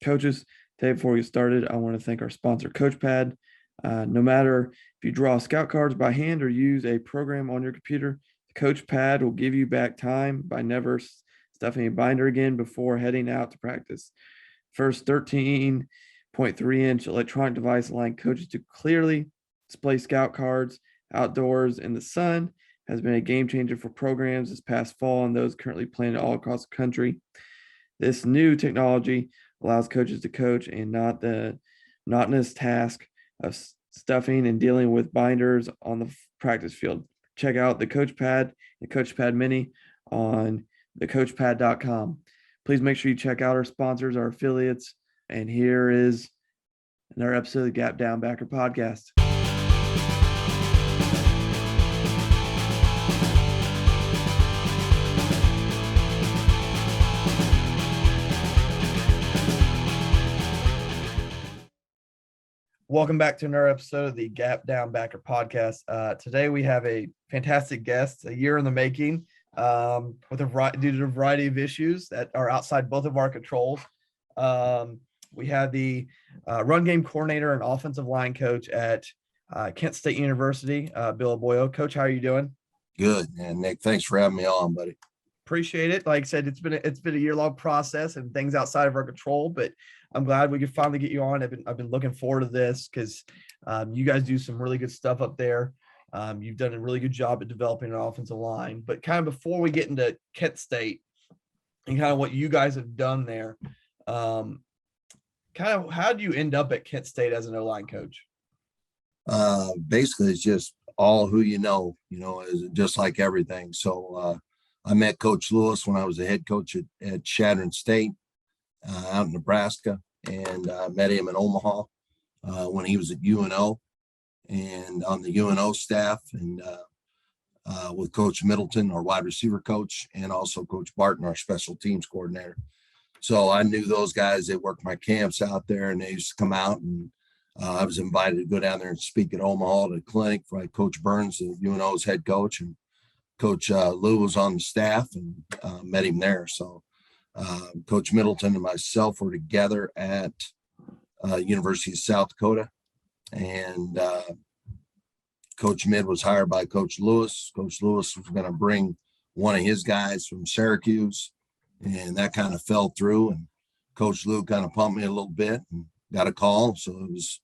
Coaches, today before we get started, I want to thank our sponsor, CoachPad. No matter if you draw scout cards by hand or use a program on your computer, CoachPad will give you back time by never stuffing a binder again before heading out to practice. First 13.3-inch electronic device allowing coaches to clearly display scout cards outdoors in the sun has been a game changer for programs this past fall and those currently planned all across the country. This new technology allows coaches to coach and not the monotonous task of stuffing and dealing with binders on the practice field. Check out the CoachPad and CoachPad Mini on thecoachpad.com. Please make sure you check out our sponsors, our affiliates. And here is another episode of the Gap Down Backer podcast. Welcome back to another episode of the Gap Down Backer podcast. Today we have a fantastic guest, a year in the making, due to a variety of issues that are outside both of our controls. We had the run game coordinator and offensive line coach at Kent State University, Bill Aboyo. Coach, how are you doing? Good, man. Nick, thanks for having me on, buddy. Appreciate it. Like I said, it's been a year-long process and things outside of our control, but I'm glad we could finally get you on. I've been looking forward to this because you guys do some really good stuff up there. You've done a really good job at developing an offensive line. But kind of before we get into Kent State and kind of what you guys have done there, kind of how do you end up at Kent State as an O-line coach? Basically, it's just all who is just like everything. So I met Coach Lewis when I was a head coach at Chadron State out in Nebraska, and met him in Omaha when he was at UNO and on the UNO staff, and with Coach Middleton, our wide receiver coach, and also Coach Barton, our special teams coordinator. So I knew those guys. They worked my camps out there, and they used to come out, and I was invited to go down there and speak at Omaha at a clinic for Coach Burns, the UNO's head coach, and Coach Lou was on the staff, and met him there. So Coach Middleton and myself were together at University of South Dakota, and Coach Mid was hired by Coach Lewis. Coach Lewis was going to bring one of his guys from Syracuse, and that kind of fell through, and Coach Lou kind of pumped me a little bit and got a call. So it was,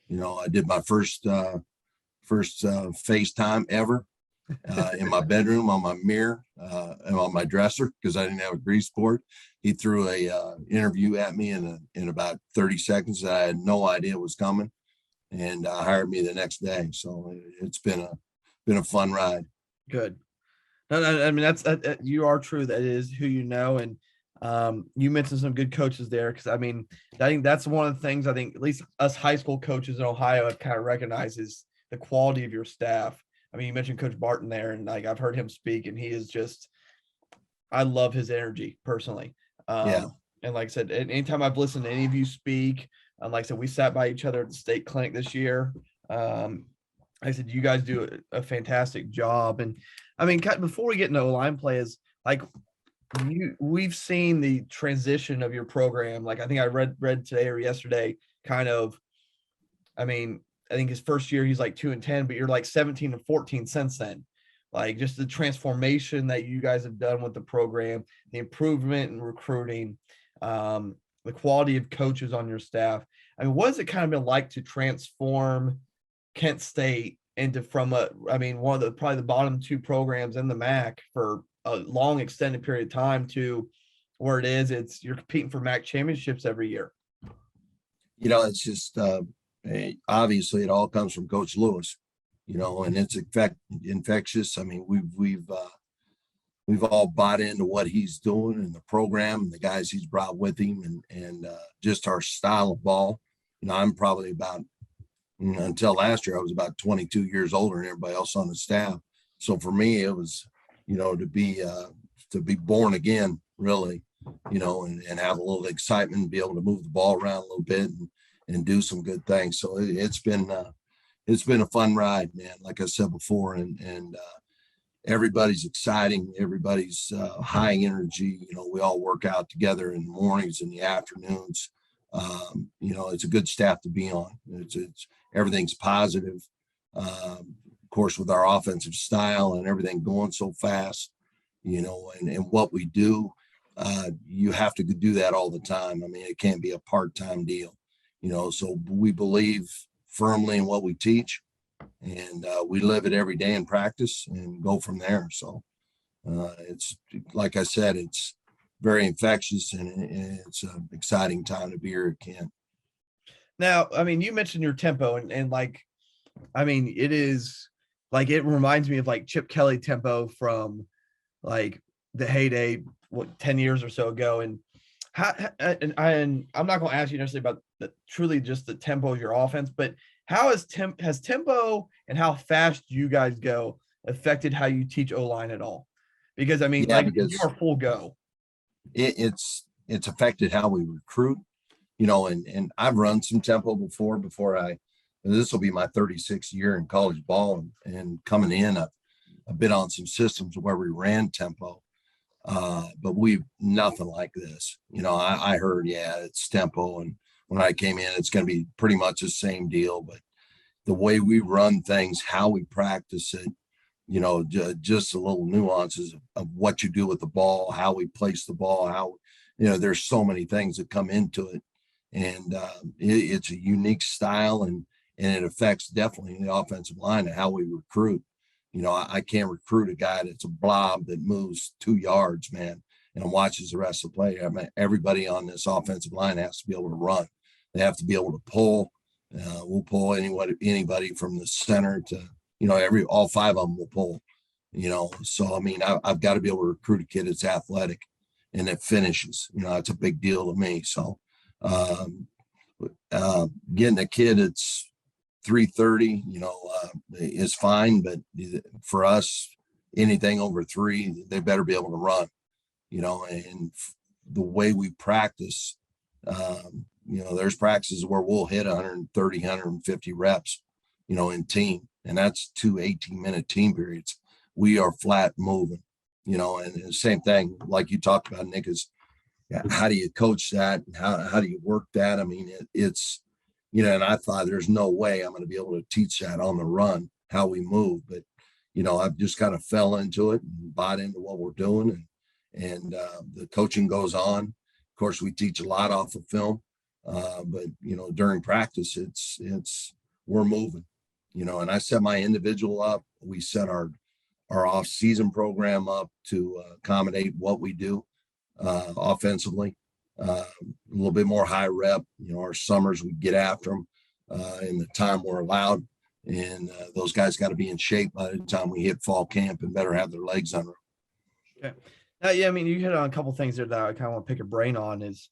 I did my first FaceTime ever in my bedroom on my mirror and on my dresser because I didn't have a grease board. He threw a interview at me in about 30 seconds that I had no idea was coming, and hired me the next day. So it's been a fun ride. Good. No, I mean, that's you are true. That is who you know. And you mentioned some good coaches there. Cause I mean, I think that's one of the things I think at least us high school coaches in Ohio have kind of recognized is the quality of your staff. I mean, you mentioned Coach Barton there, and I've heard him speak, and he is just, I love his energy personally. Yeah. And like I said, anytime I've listened to any of you speak, like I said, we sat by each other at the state clinic this year. I said, you guys do a fantastic job. And I mean, before we get into line play, is like we've seen the transition of your program. Like I think I read today or yesterday, kind of, I mean, I think his first year he's like 2-10, but you're like 17-14 since then. Like just the transformation that you guys have done with the program, the improvement in recruiting, the quality of coaches on your staff. I mean, what has it kind of been like to transform Kent State into one of the probably the bottom two programs in the MAC for a long extended period of time to where you're competing for MAC championships every year? It's just obviously it all comes from Coach Lewis, and it's infectious. I mean, we've all bought into what he's doing and the program and the guys he's brought with him, and just our style of ball. I'm probably until last year, I was about 22 years older than everybody else on the staff. So for me, it was, to be born again, really, and have a little excitement, and be able to move the ball around a little bit and do some good things. So it's been a fun ride, man. Like I said before, and everybody's exciting. Everybody's high energy. We all work out together in the mornings and the afternoons. It's a good staff to be on. It's everything's positive. Of course, with our offensive style and everything going so fast, and what we do, you have to do that all the time. I mean, it can't be a part-time deal, so we believe firmly in what we teach, and we live it every day in practice and go from there. So it's, like I said, it's very infectious, and it's an exciting time to be here at Kent. Now, I mean, you mentioned your tempo and like, I mean, it is like, it reminds me of like Chip Kelly tempo from like the heyday, 10 years or so ago. And and I'm not going to ask you necessarily about truly just the tempo of your offense, but how has tempo and how fast you guys go affected how you teach O-line at all? Because I mean, because you're full go. It's affected how we recruit, and I've run some tempo before this will be my 36th year in college ball, and coming in, I've been on some systems where we ran tempo, but we've nothing like this. I heard, it's tempo, and when I came in, it's going to be pretty much the same deal, but the way we run things, how we practice it, just the little nuances of what you do with the ball, how we place the ball, how, there's so many things that come into it, and it's a unique style, and it affects definitely the offensive line and how we recruit. I can't recruit a guy that's a blob that moves 2 yards, man, and watches the rest of the play. I mean, everybody on this offensive line has to be able to run. They have to be able to pull. We'll pull anybody from the center to, all 5 of them will pull, so, I mean, I've got to be able to recruit a kid that's athletic and that finishes, it's a big deal to me. So, getting a kid that's 330, is fine, but for us, anything over 3, they better be able to run, and the way we practice, there's practices where we'll hit 130, 150 reps, in team, and that's 2 18-minute team periods. We are flat moving, and the same thing, like you talked about, Nick, is how do you coach that? And how do you work that? I mean, it's, and I thought there's no way I'm going to be able to teach that on the run, how we move, but, I've just kind of fell into it and bought into what we're doing, and the coaching goes on. Of course, we teach a lot off of film, but, during practice, it's we're moving, and I set my individual up. We set our off-season program up to accommodate what we do offensively, a little bit more high rep. Our summers, we get after them in the time we're allowed, and those guys got to be in shape by the time we hit fall camp and better have their legs under them. Okay. Yeah, I mean, you hit on a couple things there that I kind of want to pick your brain on. Is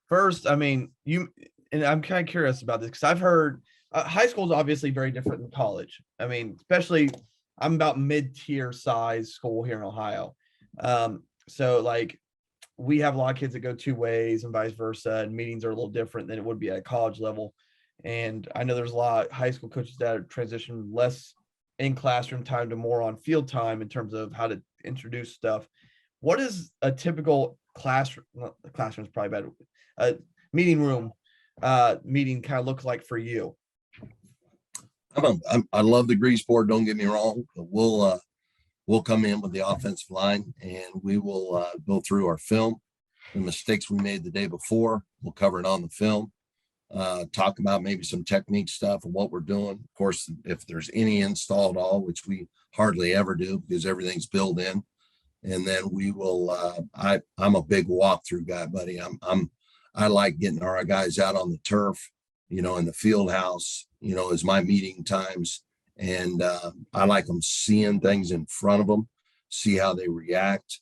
first, I mean, and I'm kind of curious about this because I've heard high school is obviously very different than college. I mean, especially I'm about mid-tier size school here in Ohio. So like we have a lot of kids that go 2 ways and vice versa, and meetings are a little different than it would be at college level. And I know there's a lot of high school coaches that are transition less in classroom time to more on field time in terms of how to introduce stuff. What is a typical classroom is probably bad, meeting room meeting kind of look like for you? I love the grease board, don't get me wrong, but we'll come in with the offensive line, and we will go through our film, the mistakes we made the day before. We'll cover it on the film, talk about maybe some technique stuff and what we're doing. Of course, if there's any install at all, which we hardly ever do because everything's built in. And then we will, I'm a big walkthrough guy, buddy. I like getting our guys out on the turf, in the field house, is my meeting times. And I like them seeing things in front of them, see how they react,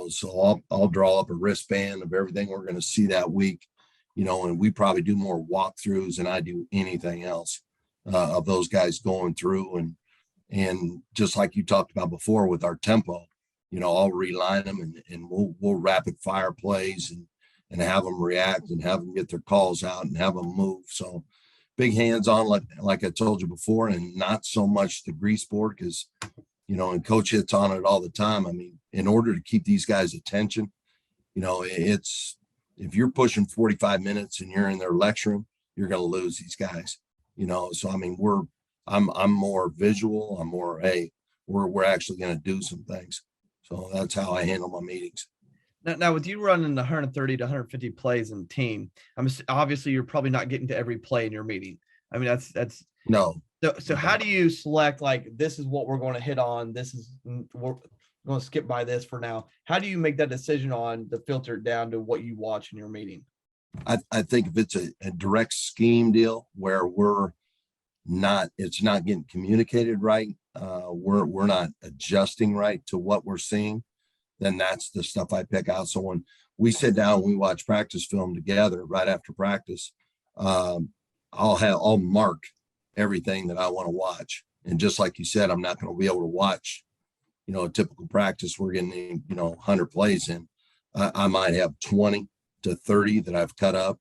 so I'll draw up a wristband of everything we're going to see that week, and we probably do more walkthroughs than I do anything else of those guys going through. And just like you talked about before with our tempo, I'll reline them and we'll rapid fire plays and have them react and have them get their calls out and have them move. So big hands on, like I told you before, and not so much the grease board because, and coach hits on it all the time. I mean, in order to keep these guys' attention, it's if you're pushing 45 minutes and you're in their lecture, you're going to lose these guys, So, I mean, I'm more visual. I'm more, hey, we're actually going to do some things. So that's how I handle my meetings. Now, with you running 130 to 150 plays in the team, obviously you're probably not getting to every play in your meeting. I mean, that's no. So how do you select, like, this is what we're going to hit on? We're going to skip by this for now. How do you make that decision on the filter down to what you watch in your meeting? I think if it's a direct scheme deal where it's not getting communicated right, we're not adjusting right to what we're seeing, then that's the stuff I pick out. So when we sit down, we watch practice film together right after practice, I'll mark everything that I want to watch. And just like you said, I'm not going to be able to watch, a typical practice. We're getting, 100 plays in. I might have 20 to 30 that I've cut up,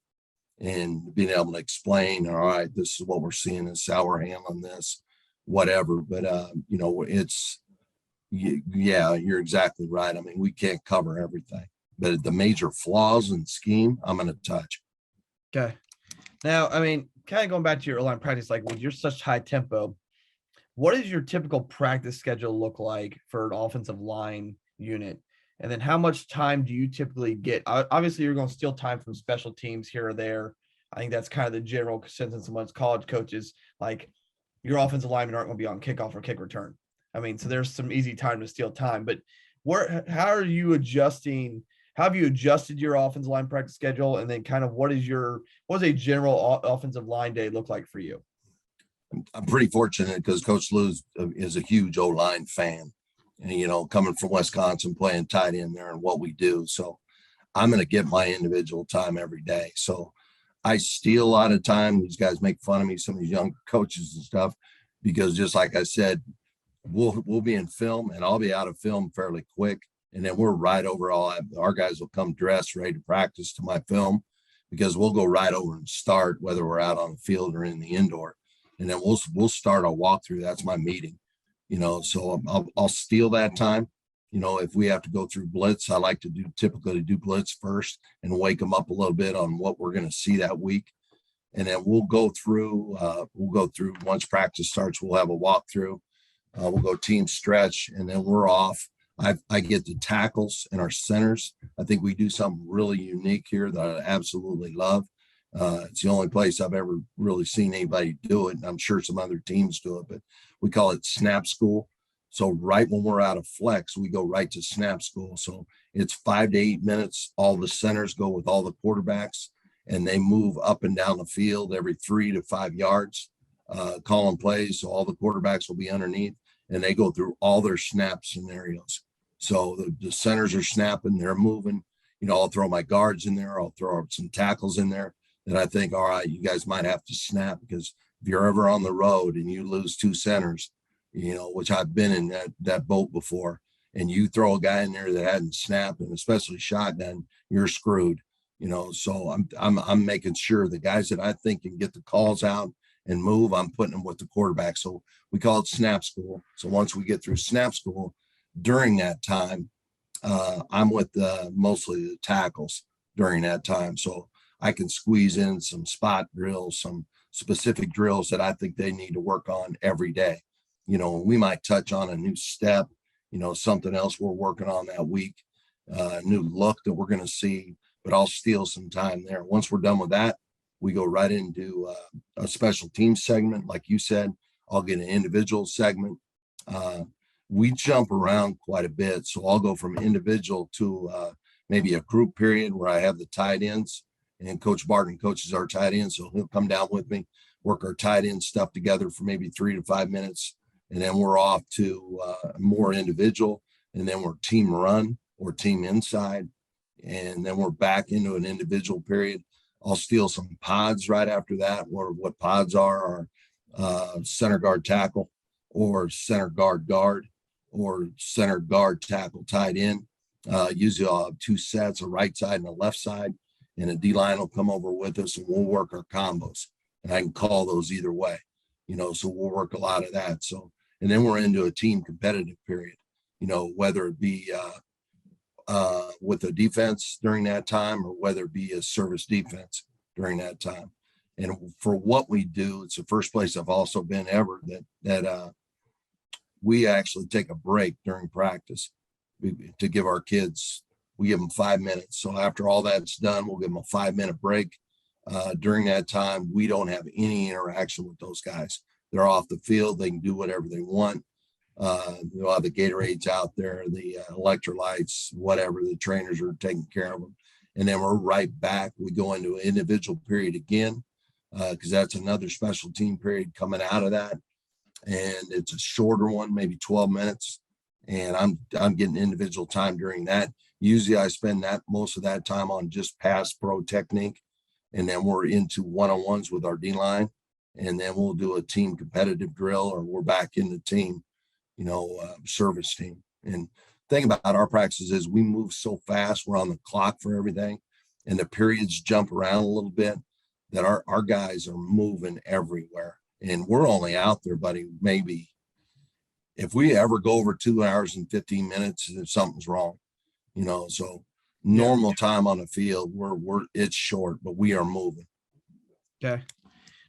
and being able to explain, all right, this is what we're seeing, this is how we're handling this, whatever. But, yeah, you're exactly right. I mean, we can't cover everything, but the major flaws in scheme, I'm going to touch. Okay. Now, I mean, kind of going back to your line practice, like, with you're such high tempo, what does your typical practice schedule look like for an offensive line unit? And then how much time do you typically get? Obviously, you're going to steal time from special teams here or there. I think that's kind of the general consensus amongst college coaches. Like, your offensive linemen aren't going to be on kickoff or kick return. I mean, so there's some easy time to steal time. But how are you adjusting? How have you adjusted your offensive line practice schedule? And then kind of what does a general offensive line day look like for you? I'm pretty fortunate because Coach Lou is a huge O-line fan. And, coming from Wisconsin, playing tight end there and what we do. So I'm going to get my individual time every day. So I steal a lot of time. These guys make fun of me, some of these younger coaches and stuff, because just like I said, we'll be in film and I'll be out of film fairly quick. And then we're right over our guys will come dressed, ready to practice to my film, because we'll go right over and start, whether we're out on the field or in the indoor. And then we'll start a walkthrough. That's my meeting. So I'll steal that time. If we have to go through blitz, I like to typically do blitz first and wake them up a little bit on what we're going to see that week. And then we'll go through once practice starts, we'll have a walkthrough. We'll go team stretch, and then we're off. I get the tackles and our centers. I think we do something really unique here that I absolutely love. It's the only place I've ever really seen anybody do it. And I'm sure some other teams do it, but we call it snap school. So right when we're out of flex, we go right to snap school. So it's 5 to 8 minutes. All the centers go with all the quarterbacks, and they move up and down the field every 3 to 5 yards, calling plays. So all the quarterbacks will be underneath, and they go through all their snap scenarios. So the centers are snapping, they're moving. I'll throw my guards in there. I'll throw some tackles in there that I think, all right, you guys might have to snap, because if you're ever on the road and you lose 2 centers, which I've been in that boat before, and you throw a guy in there that hadn't snapped, and especially shotgun, you're screwed. So I'm making sure the guys that I think can get the calls out and move, I'm putting them with the quarterback. So we call it snap school. So once we get through snap school, during that time, I'm with mostly the tackles during that time. So I can squeeze in some spot drills, some specific drills that I think they need to work on every day. We might touch on a new step, something else we're working on that week, new look that we're going to see, but I'll steal some time there. Once we're done with that, we go right into a special team segment. Like you said, I'll get an individual segment. We jump around quite a bit. So I'll go from individual to maybe a group period where I have the tight ends, and Coach Barton coaches our tight ends. So he'll come down with me, work our tight end stuff together for maybe 3 to 5 minutes. And then we're off to more individual, and then we're team run or team inside. And then we're back into an individual period. I'll steal some pods right after that. What pods are center guard tackle, or center guard guard, or center guard tackle tight end. Usually I'll have 2 sets, a right side and a left side, and a D-line will come over with us, and we'll work our combos. And I can call those either way, so we'll work a lot of that. So, and then we're into a team competitive period, whether it be with the defense during that time, or whether it be a service defense during that time. And for what we do, it's the first place I've also been ever that we actually take a break during practice to give our kids, we give them 5 minutes. So after all that's done, we'll give them a 5-minute break. During that time, we don't have any interaction with those guys. They're off the field. They can do whatever they want. They'll have the Gatorades out there, the electrolytes, whatever. The trainers are taking care of them. And then we're right back. We go into an individual period again, because that's another special team period coming out of that. And it's a shorter one, maybe 12 minutes. And I'm getting individual time during that. Usually I spend most of that time on just pass pro technique. And then we're into one-on-ones with our D-line. And then we'll do a team competitive drill, or we're back in the team, service team. And thing about our practices is we move so fast. We're on the clock for everything. And the periods jump around a little bit, that our guys are moving everywhere. And we're only out there, buddy, maybe if we ever go over 2 hours and 15 minutes, if something's wrong, so normal time on the field, it's short, but we are moving. Okay.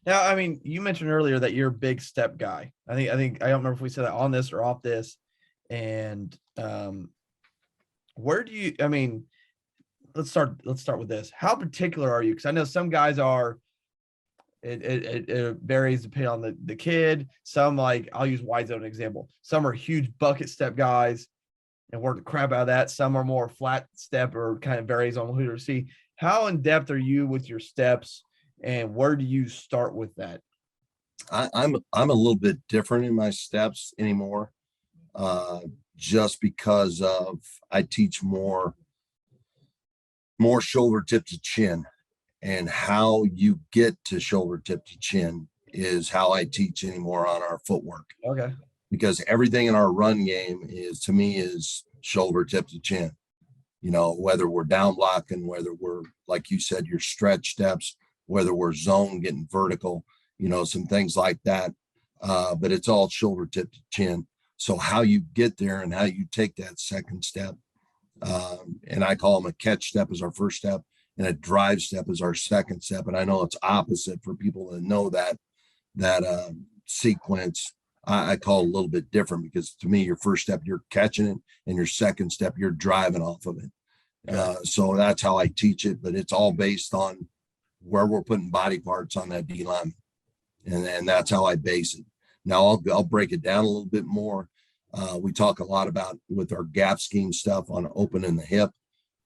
Now, I mean, you mentioned earlier that you're a big step guy. I don't remember if we said that on this or off this. And where do you, I mean, let's start with this. How particular are you? Because I know some guys are, it varies depending on the kid. Some, like, I'll use wide zone example. Some are huge bucket step guys and work the crap out of that. Some are more flat step, or kind of varies on who to see. How in depth are you with your steps, and where do you start with that? I'm a little bit different in my steps anymore, just because of I teach more shoulder tip to chin, and how you get to shoulder tip to chin is how I teach anymore on our footwork. Okay. Because everything in our run game to me is shoulder tip to chin, whether we're down blocking, whether we're, like you said, your stretch steps, whether we're zone getting vertical, some things like that. But it's all shoulder tip to chin. So how you get there and how you take that second step, and I call them a catch step as our first step, and a drive step is our second step. And I know it's opposite for people that know that sequence. I call it a little bit different, because to me, your first step, you're catching it, and your second step, you're driving off of it. So that's how I teach it, but it's all based on where we're putting body parts on that D line. And that's how I base it. Now I'll break it down a little bit more. We talk a lot about, with our gap scheme stuff, on opening the hip,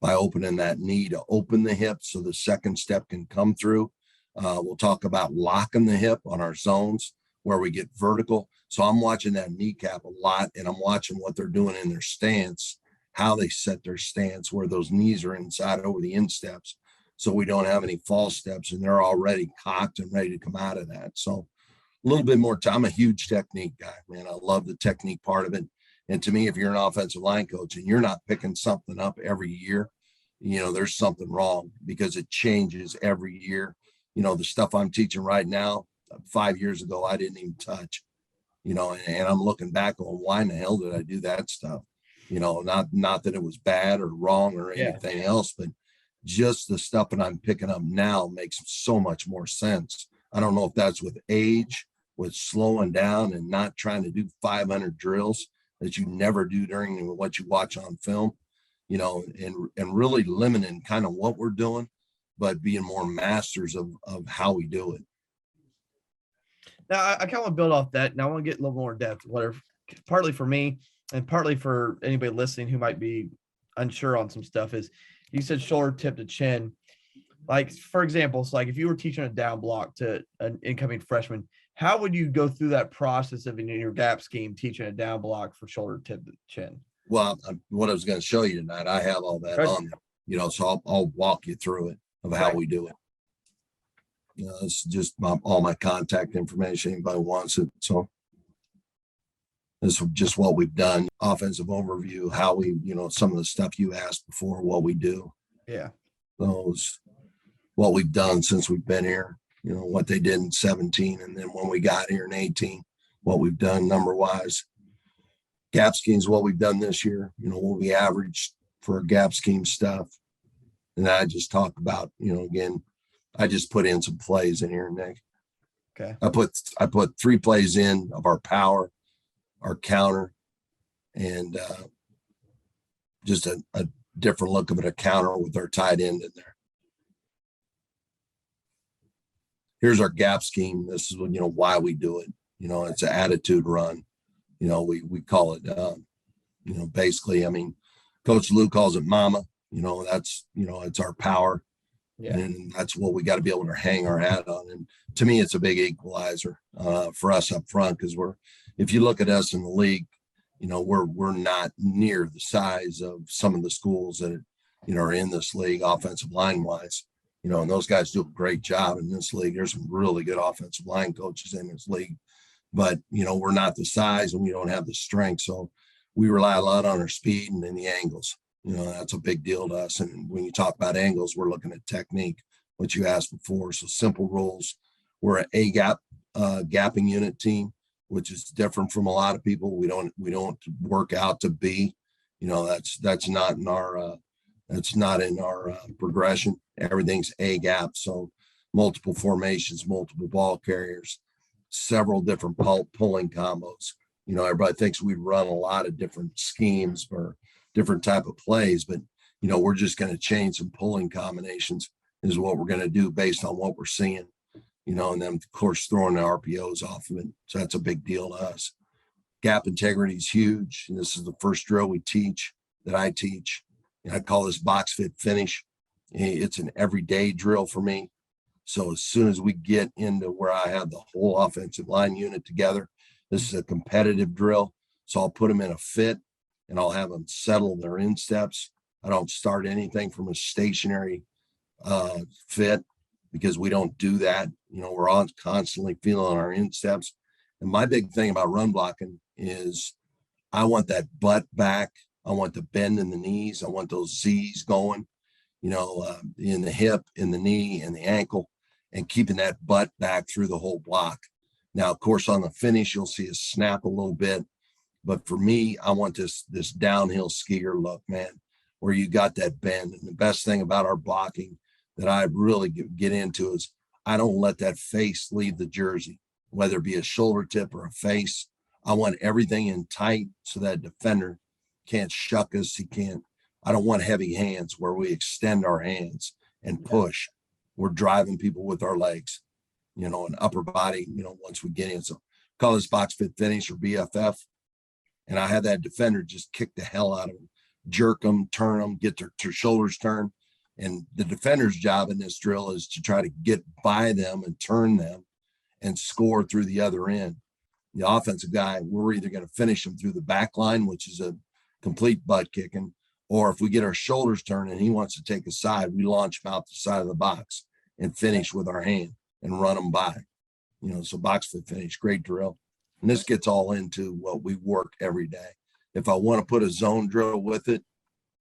by opening that knee to open the hip so the second step can come through. We'll talk about locking the hip on our zones where we get vertical. So I'm watching that kneecap a lot, and I'm watching what they're doing in their stance, how they set their stance, where those knees are inside over the insteps, so we don't have any false steps, and they're already cocked and ready to come out of that. So a little bit more time. I'm a huge technique guy, man. I love the technique part of it. And to me, if you're an offensive line coach and you're not picking something up every year, there's something wrong, because it changes every year. The stuff I'm teaching right now, 5 years ago, I didn't even touch, and I'm looking back on, why in the hell did I do that stuff? Not that it was bad or wrong or anything else, but just the stuff that I'm picking up now makes so much more sense. I don't know if that's with age, with slowing down and not trying to do 500 drills that you never do during what you watch on film, and really limiting kind of what we're doing, but being more masters of how we do it. Now, I kind of want to build off that. Now I want to get a little more depth, whatever, partly for me and partly for anybody listening who might be unsure on some stuff. Is, you said shoulder tip to chin. Like, for example, it's like if you were teaching a down block to an incoming freshman, how would you go through that process of, in your gap scheme, teaching a down block for shoulder tip to chin? Well, what I was going to show you tonight, I have all that on there, so I'll walk you through it of how we do it. It's just all my contact information. Anybody wants it. So this is just what we've done. Offensive overview, how we, some of the stuff you asked before, what we do. Yeah. Those, what we've done since we've been here, what they did in 17. And then when we got here in 18, what we've done number wise. Gap scheme is what we've done this year. We averaged for gap scheme stuff. And I just talk about, again, I just put in some plays in here, Nick. Okay. I put 3 plays in of our power, our counter, and just a different look of it, a counter with our tight end in there. Here's our gap scheme. This is why we do it. It's an attitude run. We call it basically, Coach Lou calls it mama. That's it's our power. Yeah. And that's what we got to be able to hang our hat on. And to me, it's a big equalizer for us up front, because if you look at us in the league, we're not near the size of some of the schools that are in this league offensive line wise. And those guys do a great job in this league. There's some really good offensive line coaches in this league, but we're not the size and we don't have the strength. So we rely a lot on our speed and then the angles. That's a big deal to us. And when you talk about angles, we're looking at technique, what you asked before. So simple rules. We're an A gap gapping unit team, which is different from a lot of people. We don't work out to B. That's not in our progression. Everything's A gap. So multiple formations, multiple ball carriers, several different pulling combos. Everybody thinks we run a lot of different schemes for different type of plays, but we're just going to change some pulling combinations is what we're going to do based on what we're seeing, and then of course throwing the RPOs off of it. So that's a big deal to us. Gap integrity is huge. And this is the first drill that I teach. And I call this box fit finish. It's an everyday drill for me. So as soon as we get into where I have the whole offensive line unit together, this is a competitive drill. So I'll put them in a fit and I'll have them settle their insteps. I don't start anything from a stationary fit, because we don't do that. We're on constantly feeling our insteps. And my big thing about run blocking is I want that butt back. I want the bend in the knees. I want those Z's going, in the hip, in the knee, and the ankle, and keeping that butt back through the whole block. Now, of course, on the finish, you'll see us snap a little bit. But for me, I want this downhill skier look, man, where you got that bend. And the best thing about our blocking that I really get into is I don't let that face leave the jersey, whether it be a shoulder tip or a face. I want everything in tight so that defender can't shuck us. I don't want heavy hands where we extend our hands and push. We're driving people with our legs, an upper body, once we get in. So call this box fit finish or BFF. And I had that defender just kick the hell out of them, jerk them, turn them, get their shoulders turned. And the defender's job in this drill is to try to get by them and turn them and score through the other end. The offensive guy, we're either going to finish him through the back line, which is a complete butt kicking, or if we get our shoulders turned and he wants to take a side, we launch him out the side of the box and finish with our hand and run them by. So box fit finish, great drill. And this gets all into what we work every day. If I want to put a zone drill with it,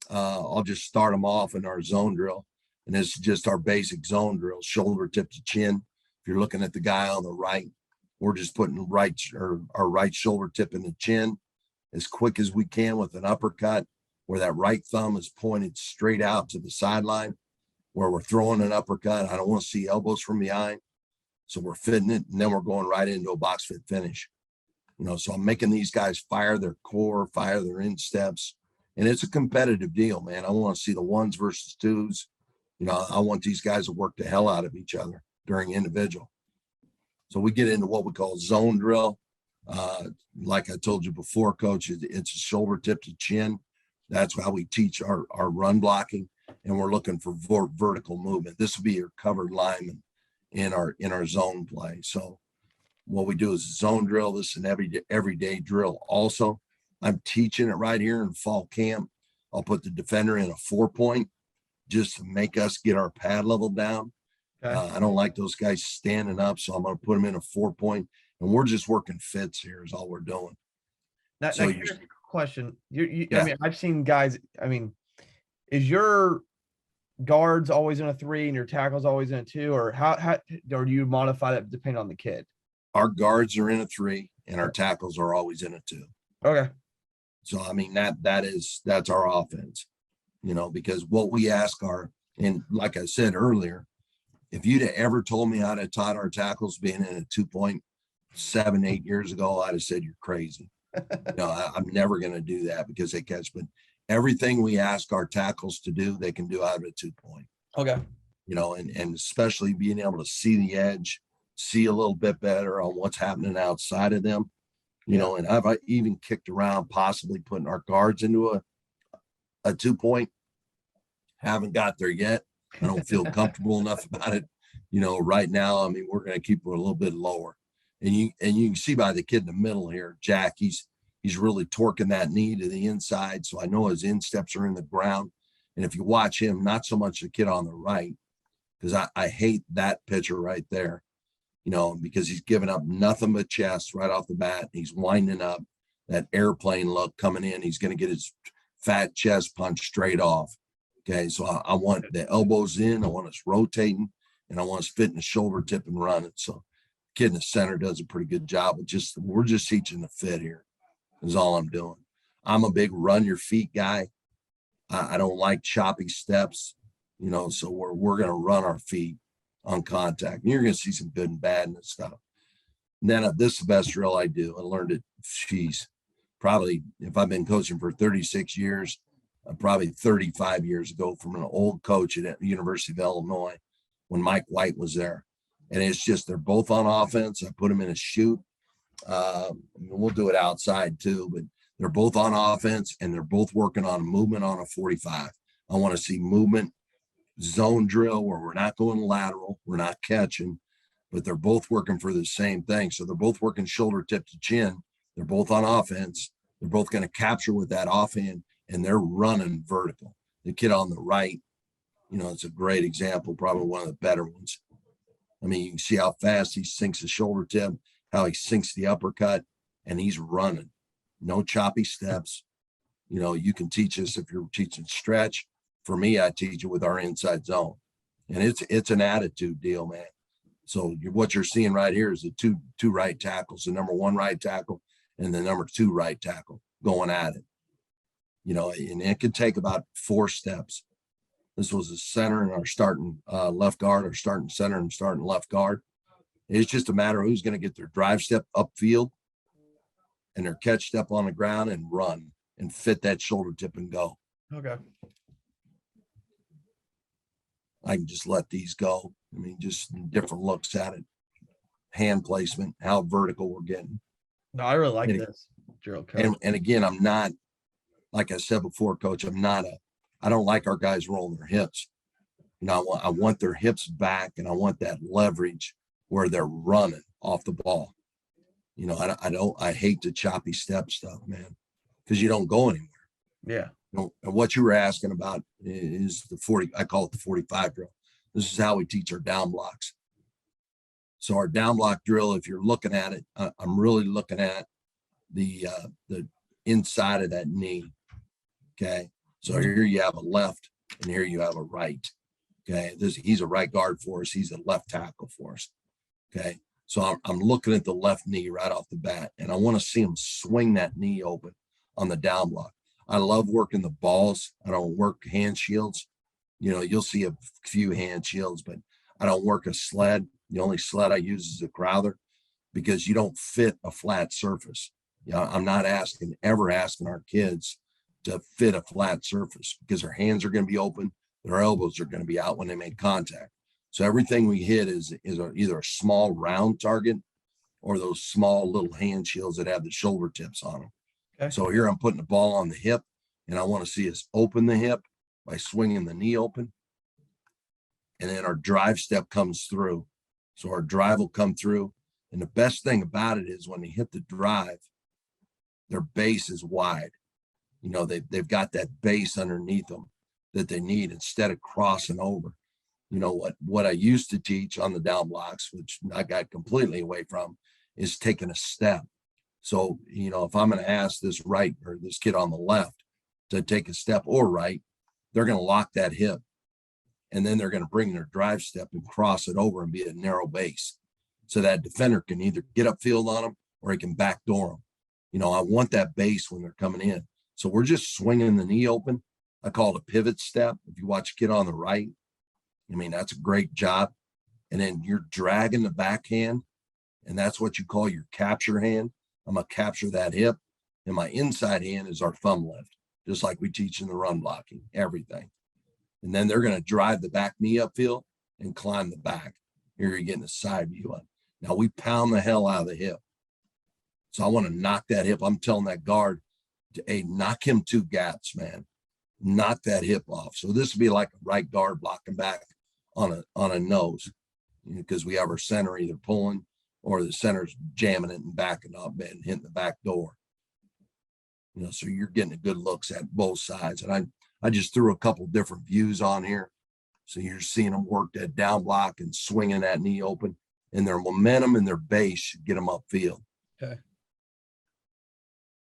I'll just start them off in our zone drill. And this is just our basic zone drill, shoulder tip to chin. If you're looking at the guy on the right, we're just putting our right shoulder tip in the chin as quick as we can with an uppercut, where that right thumb is pointed straight out to the sideline, where we're throwing an uppercut. I don't want to see elbows from behind. So we're fitting it, and then we're going right into a box fit finish. So I'm making these guys fire their core, fire their insteps. And it's a competitive deal, man. I want to see the ones versus twos. I want these guys to work the hell out of each other during individual. So we get into what we call zone drill. Like I told you before, Coach, it's a shoulder tip to chin. That's how we teach our run blocking, and we're looking for vertical movement. This will be your covered lineman in our zone play. So what we do is zone drill. This is an everyday drill. Also, I'm teaching it right here in fall camp. I'll put the defender in a 4-point just to make us get our pad level down. Okay. I don't like those guys standing up, so I'm going to put them in a 4-point, and we're just working fits here is all we're doing. Now, So here's a question. I Yeah. mean, I've seen guys. I mean, is your guards always in a 3 and your tackles always in a 2, or how or do you modify that depending on the kid? Our guards are in a 3 and our tackles are always in a 2. Okay. So, I mean, that's our offense. because what we ask and like I said earlier, if you'd have ever told me I'd have taught our tackles being in a 2.7, 8 years ago, I'd have said you're crazy. I'm never going to do that because they catch, but everything we ask our tackles to do, they can do out of a 2-point. Okay. And especially being able to see the edge, see a little bit better on what's happening outside of them, and I've even kicked around possibly putting our guards into a 2-point. Haven't got there yet. I don't feel comfortable enough about it. Right now, I mean, we're going to keep it a little bit lower. And you can see by the kid in the middle here, Jack, he's really torquing that knee to the inside. So I know his insteps are in the ground. And if you watch him, not so much the kid on the right, because I hate that pitcher right there, because he's giving up nothing but chest right off the bat. He's winding up that airplane look coming in. He's going to get his fat chest punched straight off. Okay. So I want the elbows in, I want us rotating, and I want us fitting the shoulder tip and running. So kid in the center does a pretty good job. We're just teaching the fit here is all I'm doing. I'm a big run your feet guy. I don't like choppy steps, so we're going to run our feet on contact. And you're going to see some good and bad and stuff. And then this is the best drill I do. I learned it, probably if I've been coaching for 36 years, probably 35 years ago from an old coach at the University of Illinois when Mike White was there. And it's just, they're both on offense. I put them in a shoot. We'll do it outside too, but they're both on offense and they're both working on movement on a 45. I want to see movement zone drill where we're not going lateral, we're not catching, but they're both working for the same thing. So they're both working shoulder tip to chin. They're both on offense. They're both going to capture with that offhand and they're running vertical. The kid on the right, it's a great example, probably one of the better ones. I mean, you can see how fast he sinks the shoulder tip, how he sinks the uppercut, and he's running. No choppy steps. You can teach us if you're teaching stretch. For me, I teach it with our inside zone. And it's an attitude deal, man. So what you're seeing right here is the two right tackles, the number 1 right tackle and the number 2 right tackle going at it. And it could take about 4 steps. This was the center and our starting left guard, our starting center and starting left guard. It's just a matter of who's going to get their drive step upfield and their catch step on the ground and run and fit that shoulder tip and go. Okay. I can just let these go. I mean, just different looks at it. Hand placement, how vertical we're getting. No, I really like this drill, Coach. And again, I'm not, like I said before, Coach, I don't like our guys rolling their hips. I want their hips back and I want that leverage where they're running off the ball. I hate the choppy step stuff, man, because you don't go anywhere. Yeah. And what you were asking about is the 40, I call it the 45 drill. This is how we teach our down blocks. So our down block drill, if you're looking at it, I'm really looking at the inside of that knee. Okay. So here you have a left and here you have a right. Okay. He's a right guard for us. He's a left tackle for us. Okay. So I'm looking at the left knee right off the bat, and I want to see him swing that knee open on the down block. I love working the balls. I don't work hand shields. You'll see a few hand shields, but I don't work a sled. The only sled I use is a Crowther because you don't fit a flat surface. I'm not ever asking our kids to fit a flat surface because their hands are going to be open. Their elbows are going to be out when they make contact. So everything we hit is either a small round target or those small little hand shields that have the shoulder tips on them. Okay. So here I'm putting the ball on the hip, and I want to see us open the hip by swinging the knee open. And then our drive step comes through. So our drive will come through. And the best thing about it is when they hit the drive, their base is wide. They've got that base underneath them that they need instead of crossing over. What I used to teach on the down blocks, which I got completely away from, is taking a step. So, if I'm going to ask this right or this kid on the left to take a step or right, they're going to lock that hip. And then they're going to bring their drive step and cross it over and be a narrow base. So that defender can either get upfield on them or he can backdoor them. I want that base when they're coming in. So we're just swinging the knee open. I call it a pivot step. If you watch a kid on the right, I mean, that's a great job. And then you're dragging the backhand, and that's what you call your capture hand. I'm going to capture that hip, and my inside hand is our thumb lift, just like we teach in the run blocking, everything. And then they're going to drive the back knee upfield and climb the back. Here you're getting a side view on. Now we pound the hell out of the hip. So I want to knock that hip. I'm telling that guard, hey, knock him 2 gaps, man. Knock that hip off. So this would be like a right guard blocking back on a nose, because we have our center either pulling or the center's jamming it and backing up and hitting the back door. So you're getting a good looks at both sides. And I just threw a couple different views on here. So you're seeing them work that down block and swinging that knee open, and their momentum and their base should get them upfield. Okay.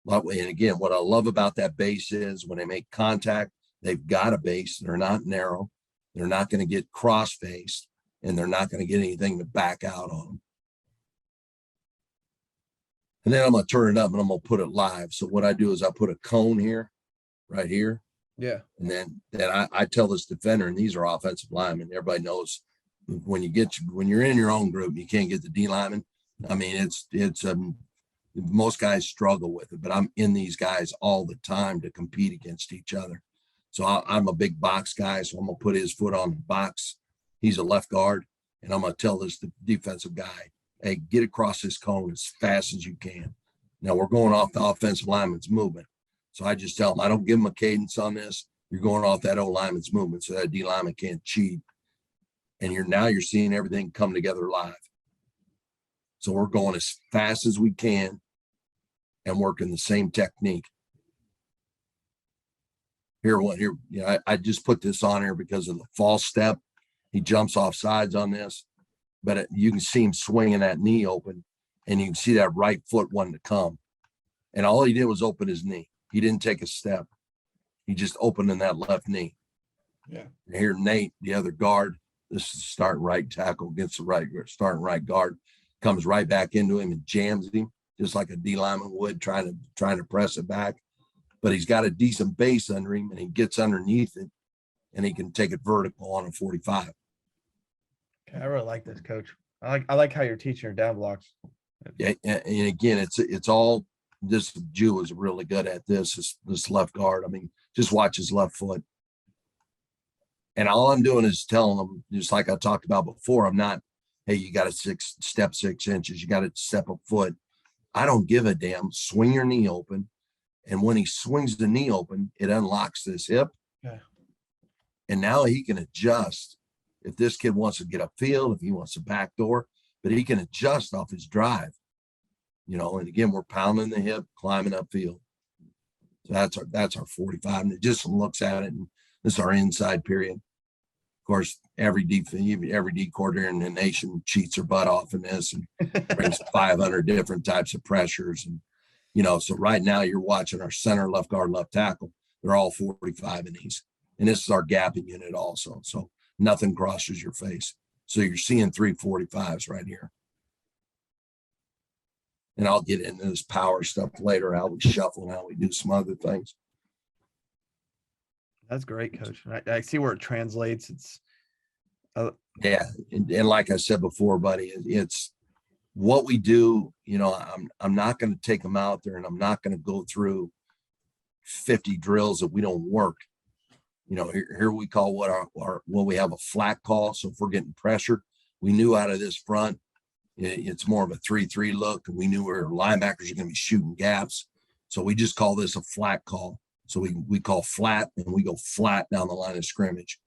And again, what I love about that base is when they make contact, they've got a base. They're not narrow. They're not going to get cross-faced, and they're not going to get anything to back out on them. And then I'm going to turn it up and I'm going to put it live. So what I do is I put a cone here, right here. Yeah. And then I tell this defender, and these are offensive linemen. Everybody knows when you're in your own group, you can't get the D lineman. I mean, most guys struggle with it, but I'm in these guys all the time to compete against each other. So I'm a big box guy, so I'm going to put his foot on the box. He's a left guard, and I'm going to tell this defensive guy, hey, get across this cone as fast as you can. Now we're going off the offensive lineman's movement. So I just tell him, I don't give him a cadence on this. You're going off that O lineman's movement so that D lineman can't cheat. And you're seeing everything come together live. So we're going as fast as we can and working the same technique. I just put this on here because of the false step. He jumps off sides on this, but you can see him swinging that knee open, and you can see that right foot wanting to come. And all he did was open his knee. He didn't take a step. He just opened in that left knee. Yeah. And here, Nate, the other guard, this is starting right tackle against the starting right guard, comes right back into him and jams him just like a D lineman would, trying to press it back. But he's got a decent base under him, and he gets underneath it, and he can take it vertical on a 45. Okay, I really like this, Coach. I like how you're teaching your down blocks. Yeah, and again, it's all this. Jew is really good at this left guard. I mean, just watch his left foot. And all I'm doing is telling them, just like I talked about before, I'm not, hey, you got to step 6 inches. You got to step a foot. I don't give a damn. Swing your knee open. And when he swings the knee open, it unlocks this hip. Okay. And now he can adjust. If this kid wants to get upfield, if he wants a backdoor, but he can adjust off his drive. And again, we're pounding the hip, climbing upfield. So that's our 45. And it just looks at it, and this is our inside period. Of course, every D coordinator in the nation cheats their butt off in this and brings 500 different types of pressures. And, so right now you're watching our center, left guard, left tackle. They're all 45 in these. And this is our gapping unit also. So nothing crosses your face. So you're seeing 3 45s right here. And I'll get into this power stuff later, how we shuffle and how we do some other things. That's great, Coach. I see where it translates. It's yeah. And like I said before, buddy, it's what we do. I'm not going to take them out there, and I'm not going to go through 50 drills that we don't work. Here we call what we have a flat call. So if we're getting pressure, we knew out of this front, it's more of a 3-3 look, and we knew our linebackers are going to be shooting gaps. So we just call this a flat call. So we call flat, and we go flat down the line of scrimmage.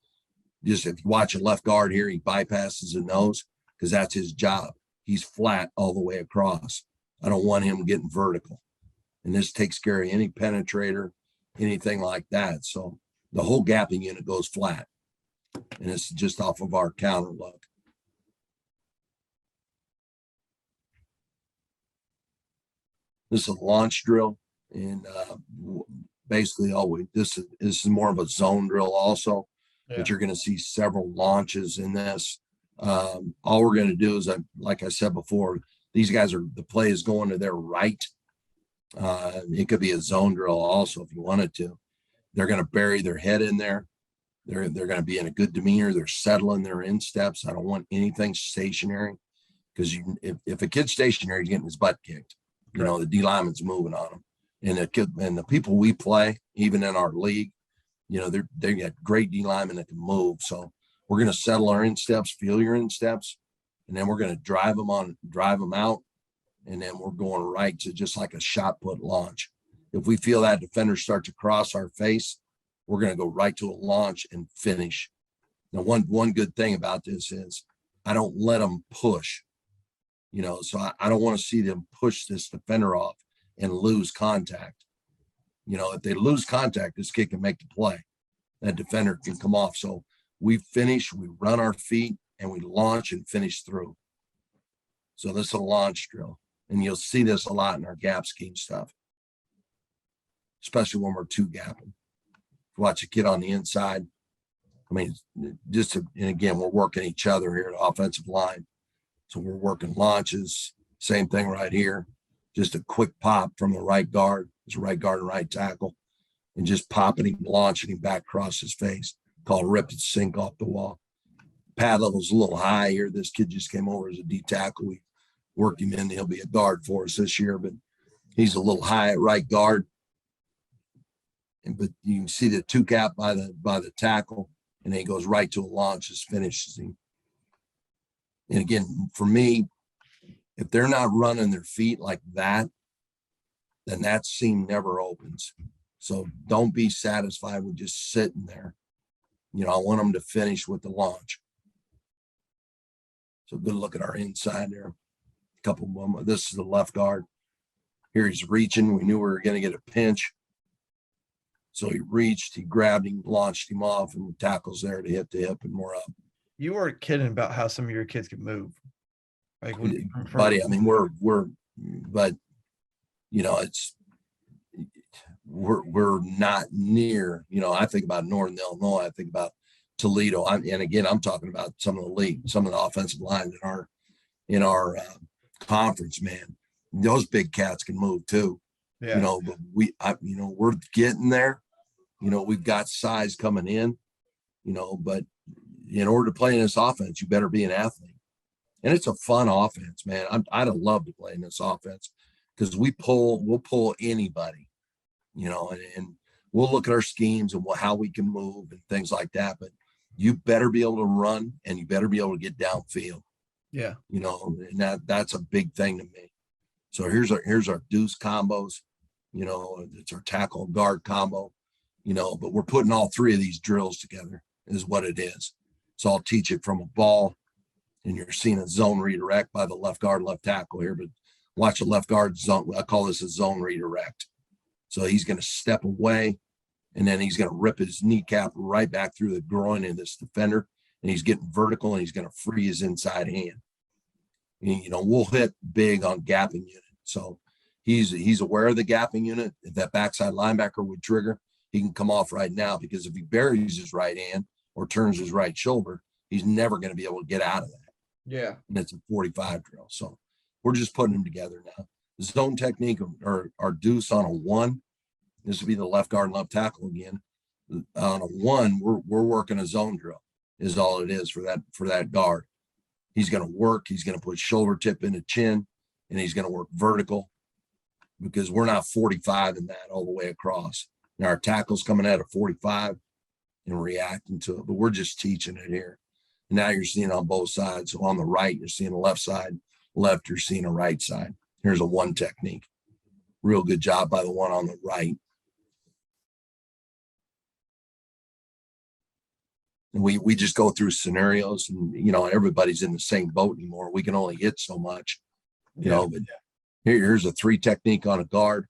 Just if you watch a left guard here, he bypasses the nose because that's his job. He's flat all the way across. I don't want him getting vertical. And this takes care of any penetrator, anything like that. So the whole gapping unit goes flat. And it's just off of our counter look. This is a launch drill. And basically this is more of a zone drill also. Yeah. But you're going to see several launches in this. All we're going to do is, like I said before, these guys the play is going to their right. It could be a zone drill also if you wanted to. They're going to bury their head in there. They're going to be in a good demeanor. They're settling their insteps. I don't want anything stationary, because if a kid's stationary, he's getting his butt kicked. You know, the D lineman's moving on him. And the people we play, even in our league, you know, they got great D linemen that can move. So we're going to settle our insteps, feel your insteps, and then we're going to drive them out. And then we're going right to just like a shot put launch. If we feel that defender start to cross our face, we're going to go right to a launch and finish. Now, one good thing about this is I don't let them push, you know, so I don't want to see them push this defender off and lose contact. You know, if they lose contact, this kid can make the play. That defender can come off. So we finish, we run our feet, and we launch and finish through. So this is a launch drill. And you'll see this a lot in our gap scheme stuff, especially when we're two gapping. Watch a kid on the inside. I mean, and again, we're working each other here at the offensive line. So we're working launches, same thing right here. Just a quick pop from the right guard. It's right guard and right tackle. And just popping him, launching him back across his face. Called rip and sink off the wall. Pad level's a little high here. This kid just came over as a D tackle. We worked him in. He'll be a guard for us this year, but he's a little high at right guard. But you can see the two gap by the tackle, and then he goes right to a launch, just finishes him. And again, for me, if they're not running their feet like that, then that seam never opens. So don't be satisfied with just sitting there. You know, I want them to finish with the launch. So good look at our inside there. A couple of them. This is the left guard. Here he's reaching. We knew we were going to get a pinch. So he reached, he grabbed him, launched him off, and the tackle's there to hit the hip and more up. You weren't kidding about how some of your kids can move. Like, buddy, I mean, but you know, we're not near, you know, I think about Northern Illinois, I think about Toledo. And again, I'm talking about some of the league, some of the offensive lines in our conference, man. Those big cats can move too. Yeah. You know, but we're getting there. You know, we've got size coming in, you know, but in order to play in this offense, you better be an athlete. And it's a fun offense, man. I'd love to play in this offense because we'll pull anybody, you know, and we'll look at our schemes and how we can move and things like that. But you better be able to run and you better be able to get downfield. Yeah. You know, and that's a big thing to me. So here's our Duece combos, you know, it's our tackle guard combo, you know, but we're putting all three of these drills together is what it is. So I'll teach it from a ball, and you're seeing a zone redirect by the left guard, left tackle here, but watch the left guard zone. I call this a zone redirect. So he's going to step away, and then he's going to rip his kneecap right back through the groin of this defender, and he's getting vertical, and he's going to free his inside hand. And, you know, we'll hit big on gapping unit. So he's aware of the gapping unit. If that backside linebacker would trigger, he can come off right now, because if he buries his right hand or turns his right shoulder, he's never going to be able to get out of that. Yeah. And it's a 45 drill. So we're just putting them together now. The zone technique or our Duece on a 1. This would be the left guard and left tackle again. On a 1, we're working a zone drill is all it is for that guard. He's going to work. He's going to put shoulder tip into chin, and he's going to work vertical, because we're not 45 in that all the way across. Now our tackle's coming at a 45 and reacting to it, but we're just teaching it here. And now you're seeing on both sides. So on the right, you're seeing a left side, left, you're seeing a right side. Here's a 1 technique. Real good job by the one on the right. And we just go through scenarios, and, you know, everybody's in the same boat anymore. We can only hit so much, you know, but here's a 3 technique on a guard.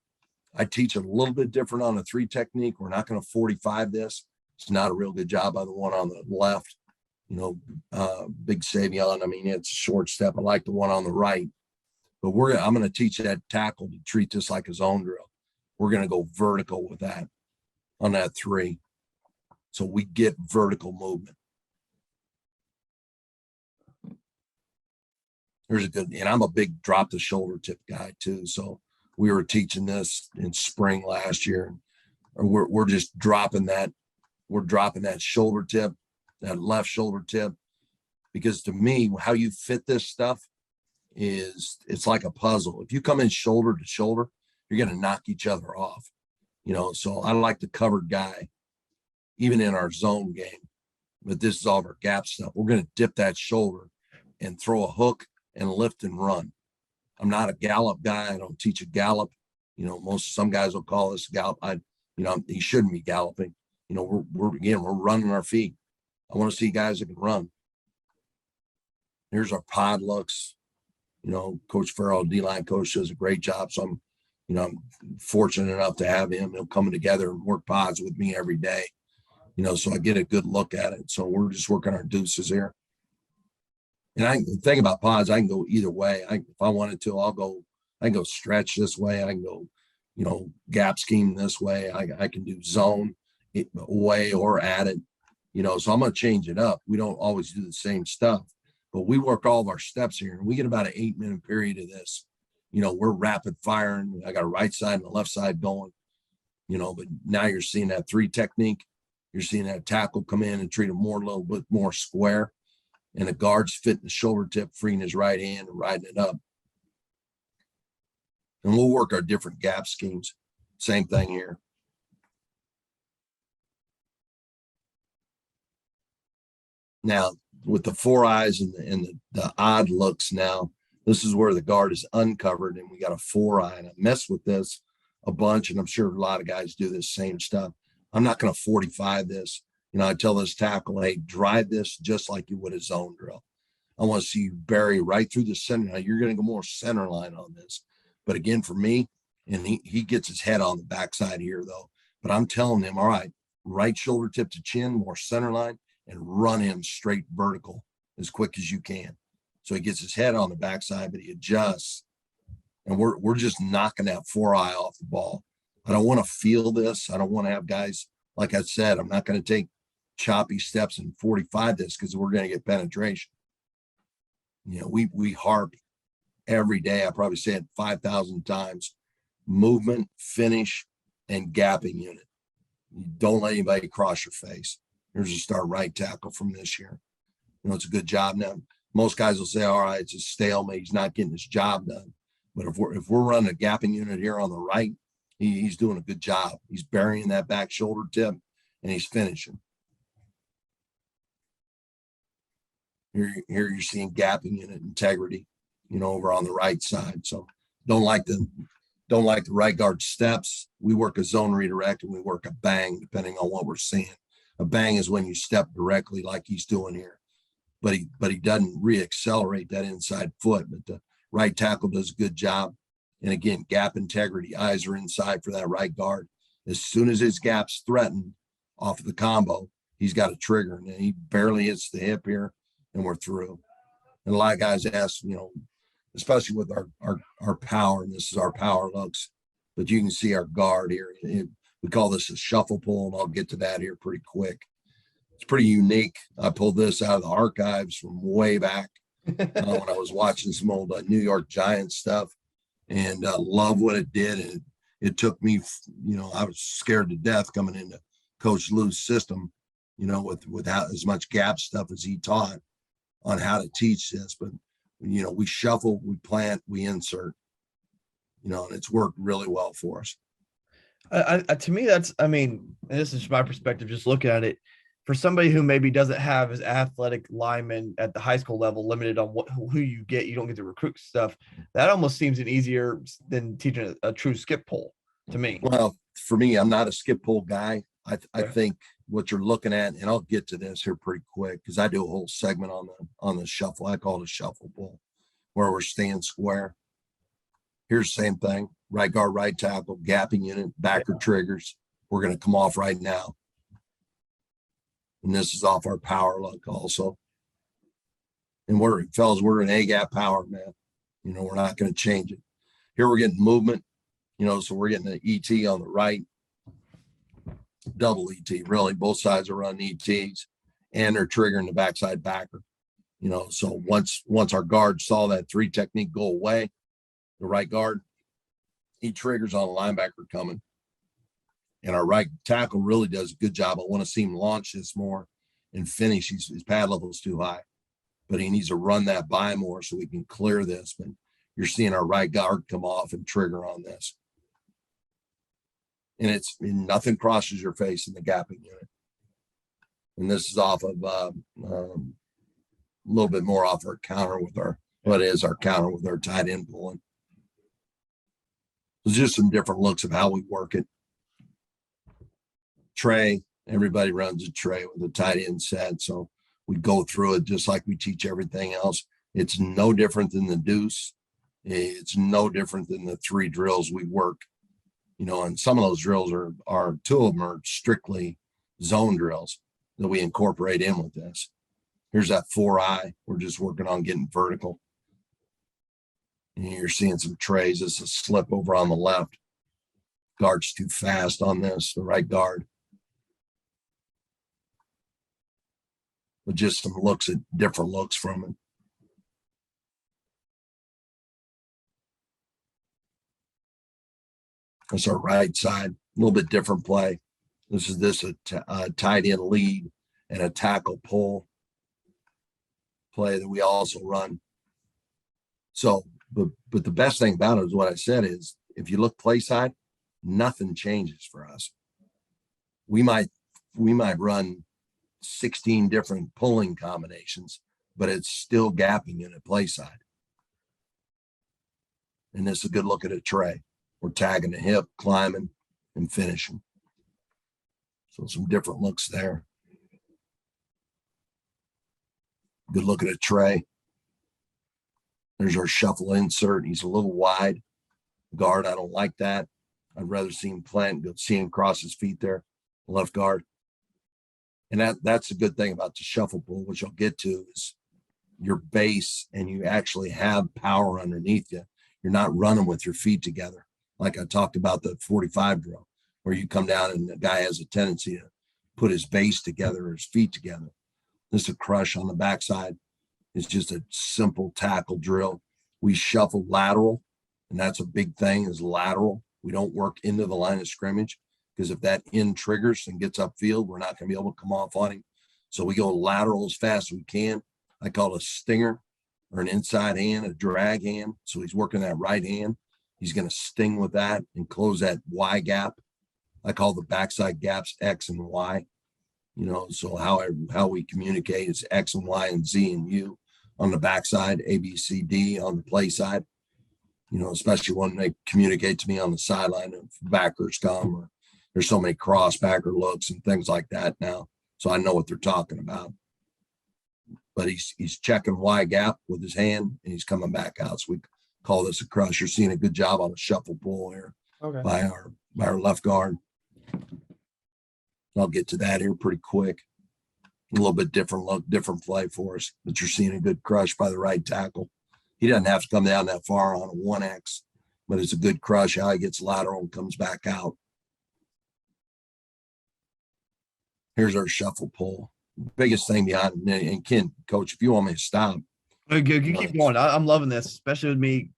I teach a little bit different on a 3 technique. We're not going to 45 this. It's not a real good job by the one on the left. You know, big Savion. I mean, it's a short step. I like the one on the right, but I'm going to teach that tackle to treat this like a zone drill. We're going to go vertical with that on that 3. So we get vertical movement. There's a good, and I'm a big drop the shoulder tip guy too. So we were teaching this in spring last year. or we're just dropping that. We're dropping that shoulder tip, that left shoulder tip, because to me, how you fit this stuff it's like a puzzle. If you come in shoulder to shoulder, you're going to knock each other off, so I like the covered guy, even in our zone game, but this is all of our gap stuff. We're going to dip that shoulder and throw a hook and lift and run. I'm not a gallop guy. I don't teach a gallop. Some guys will call this gallop. He shouldn't be galloping. We're running our feet. I want to see guys that can run. Here's our pod looks. Coach Farrell, D-line coach, does a great job. So I'm fortunate enough to have him. He'll come together and work pods with me every day. So I get a good look at it. So we're just working our deuces here. And I think about pods, I can go either way. If I wanted to, I can go stretch this way. I can go, gap scheme this way. I can do zone it away or at it, so I'm going to change it up. We don't always do the same stuff, but we work all of our steps here, and we get about an 8-minute period of this. We're rapid firing. I got a right side and a left side going, but now you're seeing that 3 technique. You're seeing that tackle come in and treat him a little bit more square, and the guard's fitting the shoulder tip, freeing his right hand and riding it up. And we'll work our different gap schemes. Same thing here. Now, with the 4 eyes and the odd looks now, this is where the guard is uncovered and we got a 4 eye. And I mess with this a bunch, and I'm sure a lot of guys do this same stuff. I'm not going to 45 this. I tell this tackle, hey, drive this just like you would a zone drill. I want to see you bury right through the center. Now, you're going to go more center line on this. But again, for me, and he gets his head on the backside here, though. But I'm telling him, all right, right shoulder tip to chin, more center line, and run him straight vertical as quick as you can. So he gets his head on the backside, but he adjusts. And we're just knocking that 4 eye off the ball. I don't want to feel this. I don't want to have guys, like I said, I'm not going to take choppy steps and 45 this because we're going to get penetration. We harp every day. I probably say it 5,000 times. Movement, finish, and gapping unit. Don't let anybody cross your face. Here's a start right tackle from this year. It's a good job now. Most guys will say, all right, it's a stalemate. He's not getting his job done. But if we're running a gapping unit here on the right, he's doing a good job. He's burying that back shoulder tip and he's finishing. Here you're seeing gapping unit integrity, over on the right side. So don't like the right guard steps. We work a zone redirect and we work a bang, depending on what we're seeing. A bang is when you step directly like he's doing here, but he doesn't re-accelerate that inside foot. But the right tackle does a good job. And again, gap integrity, eyes are inside for that right guard. As soon as his gap's threatened off of the combo, he's got a trigger, and he barely hits the hip here, and we're through. And a lot of guys ask, especially with our power, and this is our power looks, but you can see our guard here. We call this a shuffle pull, and I'll get to that here pretty quick. It's pretty unique. I pulled this out of the archives from way back when I was watching some old New York Giants stuff, and love what it did. And it took me, I was scared to death coming into Coach Lou's system, without as much gap stuff as he taught on how to teach this. But, we shuffle, we plant, we insert, and it's worked really well for us. To me, and this is my perspective, just looking at it, for somebody who maybe doesn't have his athletic lineman at the high school level, limited on who you get, you don't get to recruit stuff. That almost seems an easier than teaching a true skip pull to me. Well, for me, I'm not a skip pull guy. I think what you're looking at, and I'll get to this here pretty quick because I do a whole segment on the shuffle. I call it a shuffle pull, where we're staying square. Here's the same thing: right guard, right tackle, gapping unit, backer triggers. We're going to come off right now, and this is off our power look also. And we're an A gap power, man. We're not going to change it. Here we're getting movement. So we're getting an ET on the right. Double ET, really. Both sides are running ETs, and they're triggering the backside backer. So once our guard saw that 3 technique go away, the right guard, he triggers on a linebacker coming. And our right tackle really does a good job. I want to see him launch this more and finish. His pad level is too high, but he needs to run that by more so we can clear this. But you're seeing our right guard come off and trigger on this. And nothing crosses your face in the gapping unit. And this is off of a little bit more off our counter with our counter with our tight end pulling. There's just some different looks of how we work it. Trey, everybody runs a tray with a tight end set. So we go through it just like we teach everything else. It's no different than the Duece. It's no different than the 3 drills we work. And some of those drills are 2 of them are strictly zone drills that we incorporate in with this. Here's that 4-eye. We're just working on getting vertical. And you're seeing some trays. This is a slip over on the left. Guard's too fast on this, the right guard. But just some looks at different looks from it. That's our right side, a little bit different play. This is a tight end lead and a tackle pull play that we also run. So, but the best thing about it is what I said is if you look play side, nothing changes for us. We might run 16 different pulling combinations, but it's still gapping in a play side. And this is a good look at a tray. We're tagging the hip, climbing, and finishing. So some different looks there. Good look at a tray. There's our shuffle insert. He's a little wide. Guard, I don't like that. I'd rather see him plant, go see him cross his feet there, left guard. And that's a good thing about the shuffle pull, which I'll get to, is your base and you actually have power underneath you. You're not running with your feet together. Like I talked about the 45 drill, where you come down and the guy has a tendency to put his base together or his feet together. This is a crush on the backside. It's just a simple tackle drill. We shuffle lateral, and that's a big thing, is lateral. We don't work into the line of scrimmage, because if that end triggers and gets upfield, we're not going to be able to come off on him. So we go lateral as fast as we can. I call it a stinger, or an inside hand, a drag hand. So he's working that right hand. He's going to sting with that and close that Y gap. I call the backside gaps X and Y. So how we communicate is X and Y and Z and U on the backside, A, B, C, D on the play side. Especially when they communicate to me on the sideline, if backers come, or there's so many cross backer looks and things like that now. So I know what they're talking about. But he's checking Y gap with his hand and he's coming back out. So we call this a crush. You're seeing a good job on a shuffle pull here by our left guard. I'll get to that here pretty quick. A little bit different look, different play for us, but you're seeing a good crush by the right tackle. He doesn't have to come down that far on a 1X, but it's a good crush how he gets lateral and comes back out. Here's our shuffle pull. Biggest thing behind it, and Ken, coach, if you want me to stop. You keep going. I'm loving this, especially with me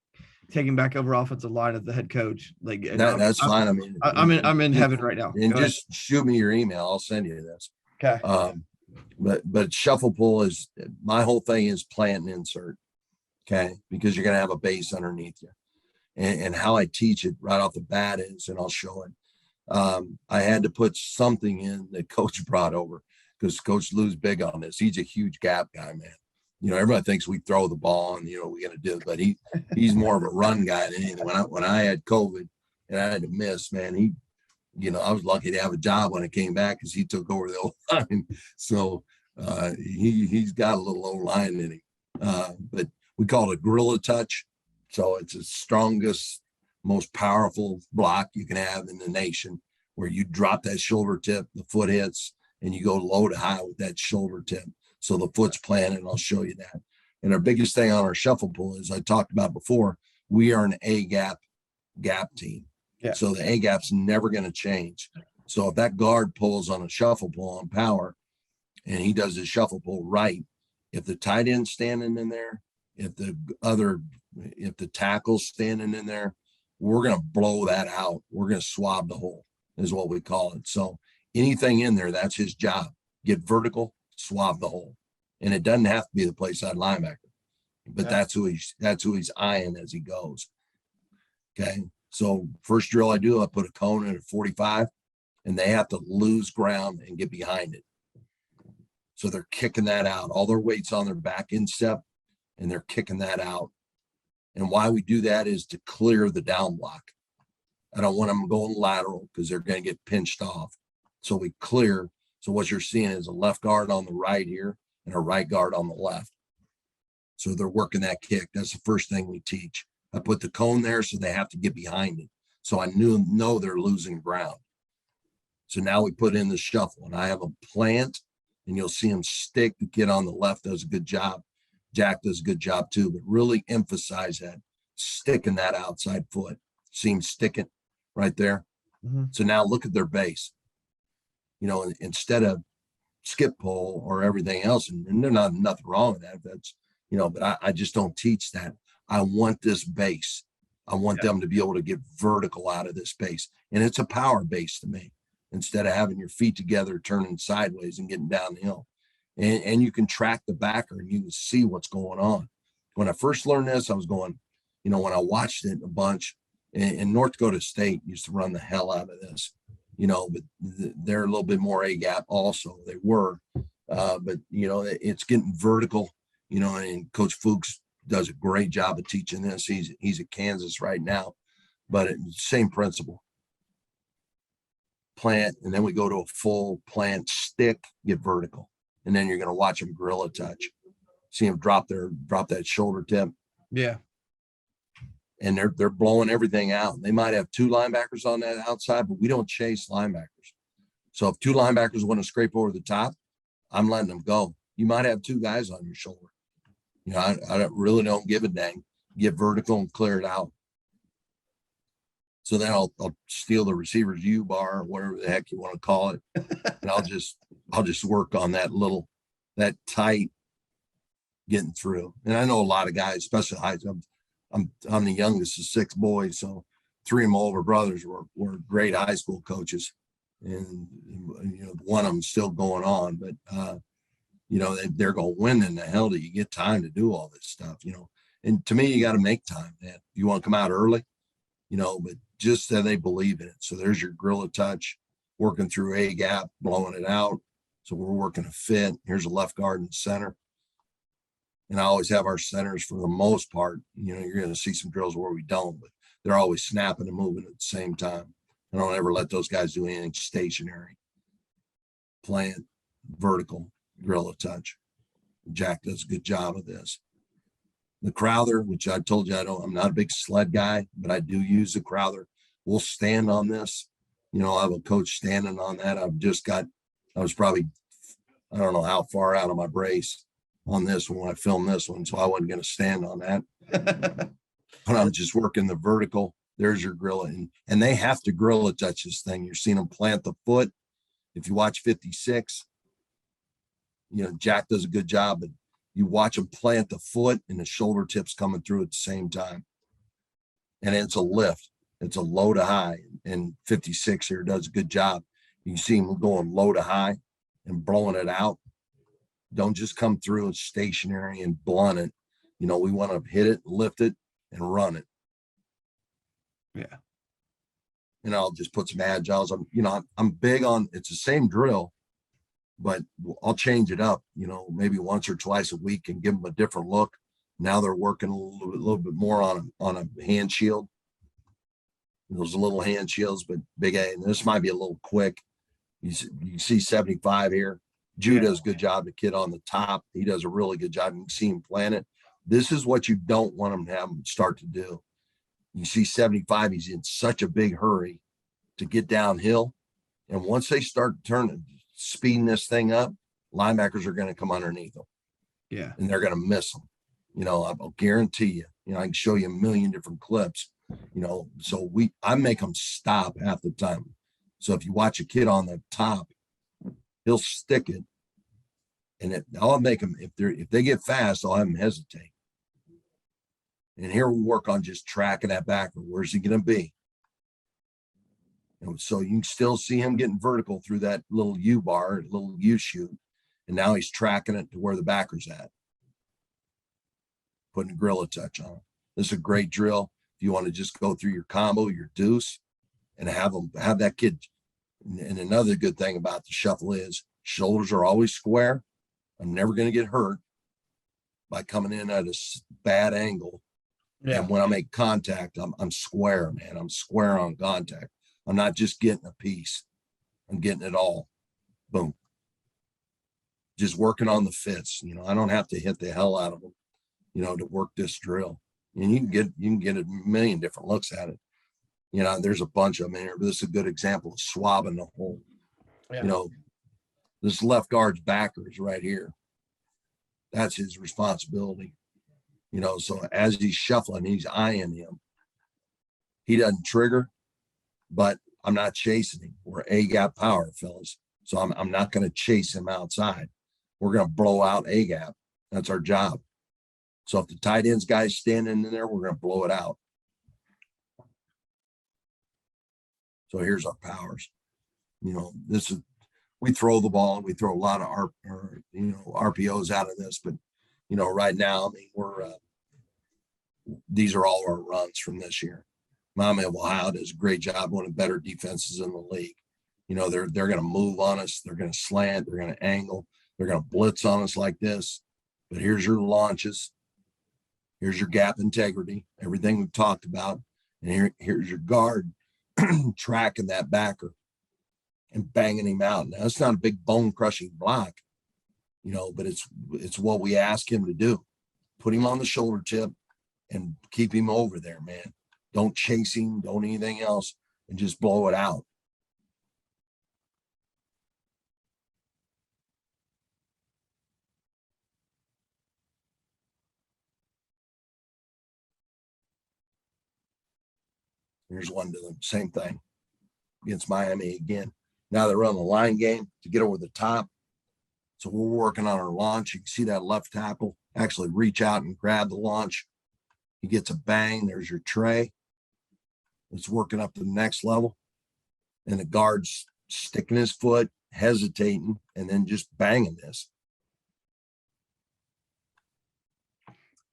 taking back over offensive line as the head coach. That's fine. I mean, I'm in heaven right now. And just shoot me your email. I'll send you this. Okay. But shuffle pull is, my whole thing is plant and insert. Okay, because you're going to have a base underneath you. And how I teach it right off the bat is, and I'll show it. I had to put something in that coach brought over, because Coach Lou's big on this. He's a huge gap guy, man. Everybody thinks we throw the ball and, we're going to do it, but he's more of a run guy than anything. When I had COVID and I had to miss, man, I was lucky to have a job when I came back, because he took over the O-line. So he's got a little O-line in him. But we call it gorilla touch. So it's the strongest, most powerful block you can have in the nation, where you drop that shoulder tip, the foot hits, and you go low to high with that shoulder tip. So the foot's planted, and I'll show you that. And our biggest thing on our shuffle pull, as I talked about before, we are an A gap team. Yeah. So the A gap's never going to change. So if that guard pulls on a shuffle pull on power, and he does his shuffle pull right, if the tight end's standing in there, if the tackle's standing in there, we're going to blow that out. We're going to swab the hole. is what we call it. So anything in there, that's his job. Get vertical, swab the hole. And it doesn't have to be the play side linebacker, but that's who he's eyeing as he goes. Okay. So first drill I do, I put a cone in at 45 and they have to lose ground and get behind it. So they're kicking that out. All their weight's on their back instep and they're kicking that out. And why we do that is to clear the down block. I don't want them going lateral because they're going to get pinched off. So we clear. So what you're seeing is a left guard on the right here and a right guard on the left. So they're working that kick. That's the first thing we teach. I put the cone there so they have to get behind it. So I know they're losing ground. So now we put in the shuffle and I have a plant and you'll see him stick. The kid on the left does a good job. Jack does a good job too, but really emphasize that sticking that outside foot. See him stick it right there. Mm-hmm. So now look at their base. You know, instead of skip pole or everything else, and there's nothing wrong with that. That's, you know, but I just don't teach that. I want this base. I want them to be able to get vertical out of this base. And it's a power base to me, instead of having your feet together, turning sideways and getting downhill. And you can track the backer and you can see what's going on. When I first learned this, I was going, you know, when I watched it a bunch, and North Dakota State used to run the hell out of this, you know, but they're a little bit more A-gap also. They were, but, you know, it's getting vertical, you know, and Coach Fuchs does a great job of teaching this. He's at Kansas right now, but same principle. Plant, and then we go to a full plant, stick, get vertical. And then you're going to watch them gorilla touch. See them drop that shoulder tip. Yeah. And they're blowing everything out. They might have two linebackers on that outside, but we don't chase linebackers. So if two linebackers want to scrape over the top, I'm letting them go. You might have two guys on your shoulder. You know, I really don't give a dang. Get vertical and clear it out. So then I'll steal the receiver's U-bar or whatever the heck you want to call it. And I'll just work on that tight getting through. And I know a lot of guys, especially I'm the youngest of 6 boys. So 3 of my older brothers were great high school coaches. And, you know, one of them still going on, but, you know, they're going, when in the hell do you get time to do all this stuff? You know, and to me, you got to make time, man. You want to come out early, you know, but just that they believe in it. So there's your gorilla touch, working through a gap, blowing it out. So we're working a fit. Here's a left guard in the center. And I always have our centers for the most part. You know, you're going to see some drills where we don't, but they're always snapping and moving at the same time. I don't ever let those guys do anything stationary. Plant, vertical, gorilla touch. Jack does a good job of this. The Crowther, which I told you I'm not a big sled guy, but I do use the Crowther. We'll stand on this. You know, I have a coach standing on that. I was probably, I don't know how far out of my brace on this one when I filmed this one, so I wasn't going to stand on that. But I'm just working the vertical. There's your gorilla. And they have to gorilla touch this thing. You're seeing them plant the foot. If you watch 56, you know, Jack does a good job, but you watch them plant the foot and the shoulder tips coming through at the same time. And it's a lift. It's a low to high. And 56 here does a good job. You can see him going low to high and blowing it out. Don't just come through and stationary and blunt it. You know, we want to hit it, lift it, and run it. Yeah. And I'll just put some agiles. I'm big on, it's the same drill, but I'll change it up, you know, maybe once or twice a week and give them a different look. Now they're working a little bit more on a hand shield. Those little hand shields, but big A. And this might be a little quick. You see 75 here. Jude does a good job. The kid on the top, he does a really good job. You can see him plant it. This is what you don't want him to have him start to do. You see 75, he's in such a big hurry to get downhill. And once they start speeding this thing up, linebackers are going to come underneath them. Yeah. And they're going to miss them. You know, I'll guarantee you, you know, I can show you a million different clips, you know, so I make them stop half the time. So if you watch a kid on the top, he'll stick it. And I'll make them, if they get fast, I'll have them hesitate. And here we'll work on just tracking that back. Where's he going to be? And so you can still see him getting vertical through that little U-bar, little U-shoot. And now he's tracking it to where the backer's at. Putting a gorilla touch on it. This is a great drill. If you want to just go through your combo, your deuce, and have that kid. And another good thing about the shuffle is shoulders are always square. I'm never going to get hurt by coming in at a bad angle. Yeah. And when I make contact, I'm square, man. I'm square on contact. I'm not just getting a piece. I'm getting it all. Boom. Just working on the fits. I don't have to hit the hell out of them, to work this drill. And you can get a million different looks at it. There's a bunch of them in here, but this is a good example of swabbing the hole. Yeah. This left guard's backer is right here. That's his responsibility. So as he's shuffling, he's eyeing him. He doesn't trigger, but I'm not chasing him. We're A-gap power, fellas. So I'm not going to chase him outside. We're going to blow out A-gap. That's our job. So if the tight ends guy's standing in there, we're going to blow it out. So here's our powers. We throw the ball, we throw a lot of RPOs out of this, but right now, these are all our runs from this year. Miami of Ohio does a great job, one of the better defenses in the league. They're going to move on us, they're going to slant, they're going to angle, they're going to blitz on us like this. But here's your launches, here's your gap integrity, everything we've talked about, and here's your guard tracking that backer and banging him out. Now, it's not a big bone crushing block, but it's what we ask him to do. Put him on the shoulder tip and keep him over there, man. Don't chase him, don't anything else, and just blow it out. Here's one to the same thing against Miami again. Now they're on the line game to get over the top. So we're working on our launch. You can see that left tackle actually reach out and grab the launch. He gets a bang. There's your Trey. It's working up to the next level. And the guard's sticking his foot, hesitating, and then just banging this.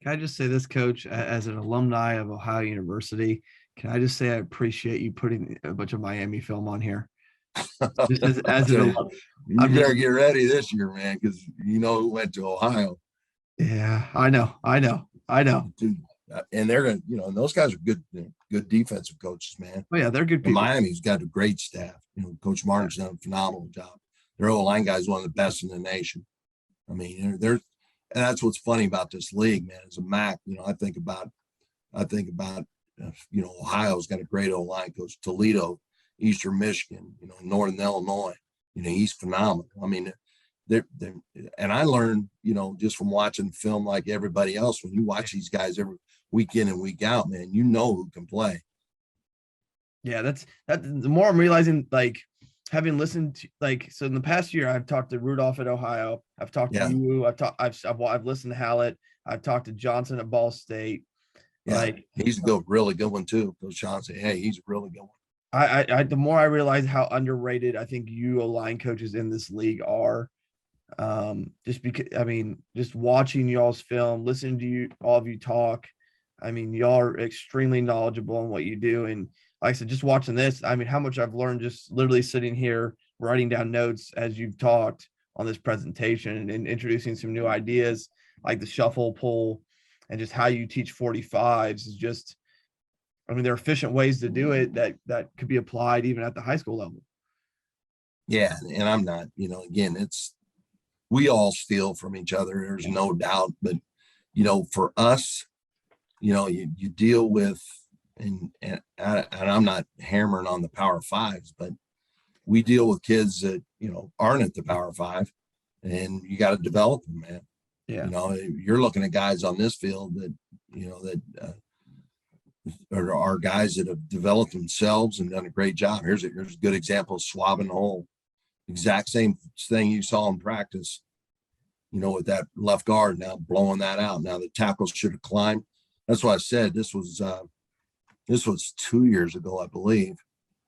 Can I just say this, Coach, as an alumni of Ohio University, can I just say I appreciate you putting a bunch of Miami film on here? Just as an you better get ready this year, man, because who went to Ohio. Yeah, I know. Dude, and they're going to, and those guys are good defensive coaches, man. Oh, yeah, they're good people. And Miami's got a great staff. Coach Martin's done a phenomenal job. Their O-line guy is one of the best in the nation. And that's what's funny about this league, man. As a MAC, I think about Ohio's got a great O-line coach. Toledo, Eastern Michigan, Northern Illinois, he's phenomenal. And I learned, just from watching film like everybody else, when you watch these guys every week in and week out, man, who can play. Yeah, that's the more I'm realizing, having listened to, so in the past year, I've talked to Rudolph at Ohio. I've talked to you. I've listened to Hallett. I've talked to Johnson at Ball State. Yeah, he's a really good one too. Coach Johnson, hey, he's a really good one. I the more I realize how underrated I think you line coaches in this league are. Just because, just watching y'all's film, listening to you, all of you talk. Y'all are extremely knowledgeable in what you do. And like I said, just watching this, how much I've learned just literally sitting here, writing down notes as you've talked on this presentation and introducing some new ideas like the shuffle pull and just how you teach 45s is just, there are efficient ways to do it that could be applied even at the high school level. Yeah. And I'm not, again, we all steal from each other. There's no doubt, but for us, you deal with, and I'm not hammering on the Power Fives, but we deal with kids that, aren't at the Power Five, and you got to develop them, man. Yeah. You're looking at guys on this field that, are guys that have developed themselves and done a great job. Here's a good example of swabbing the hole. Exact same thing you saw in practice, with that left guard, now blowing that out. Now the tackles should have climbed. That's why I said this was 2 years ago, I believe.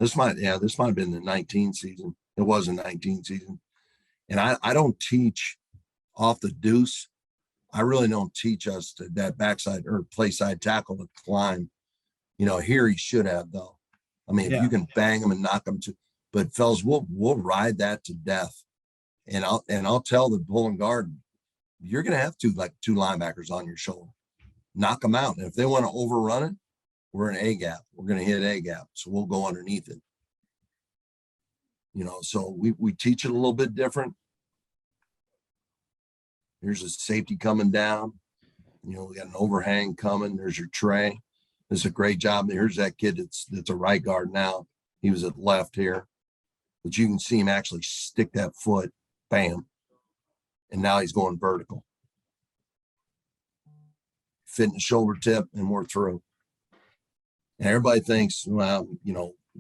This might have been the 19 season. It was a 19 season. And I don't teach off the deuce. I really don't teach us to that backside or play side tackle to climb. Here he should have though. I mean, if you can bang him and knock him to, but fellas, we'll ride that to death. And I'll tell the pulling guard, you're gonna have two linebackers on your shoulder. Knock them out. And if they want to overrun it, we're in A gap. We're gonna hit A gap. So we'll go underneath it. So we teach it a little bit different. Here's a safety coming down. We got an overhang coming. There's your Trey. This is a great job. Here's that kid that's a right guard now. He was at left here. But you can see him actually stick that foot, bam. And now he's going vertical. Fitting the shoulder tip, and we're through. And everybody thinks, well,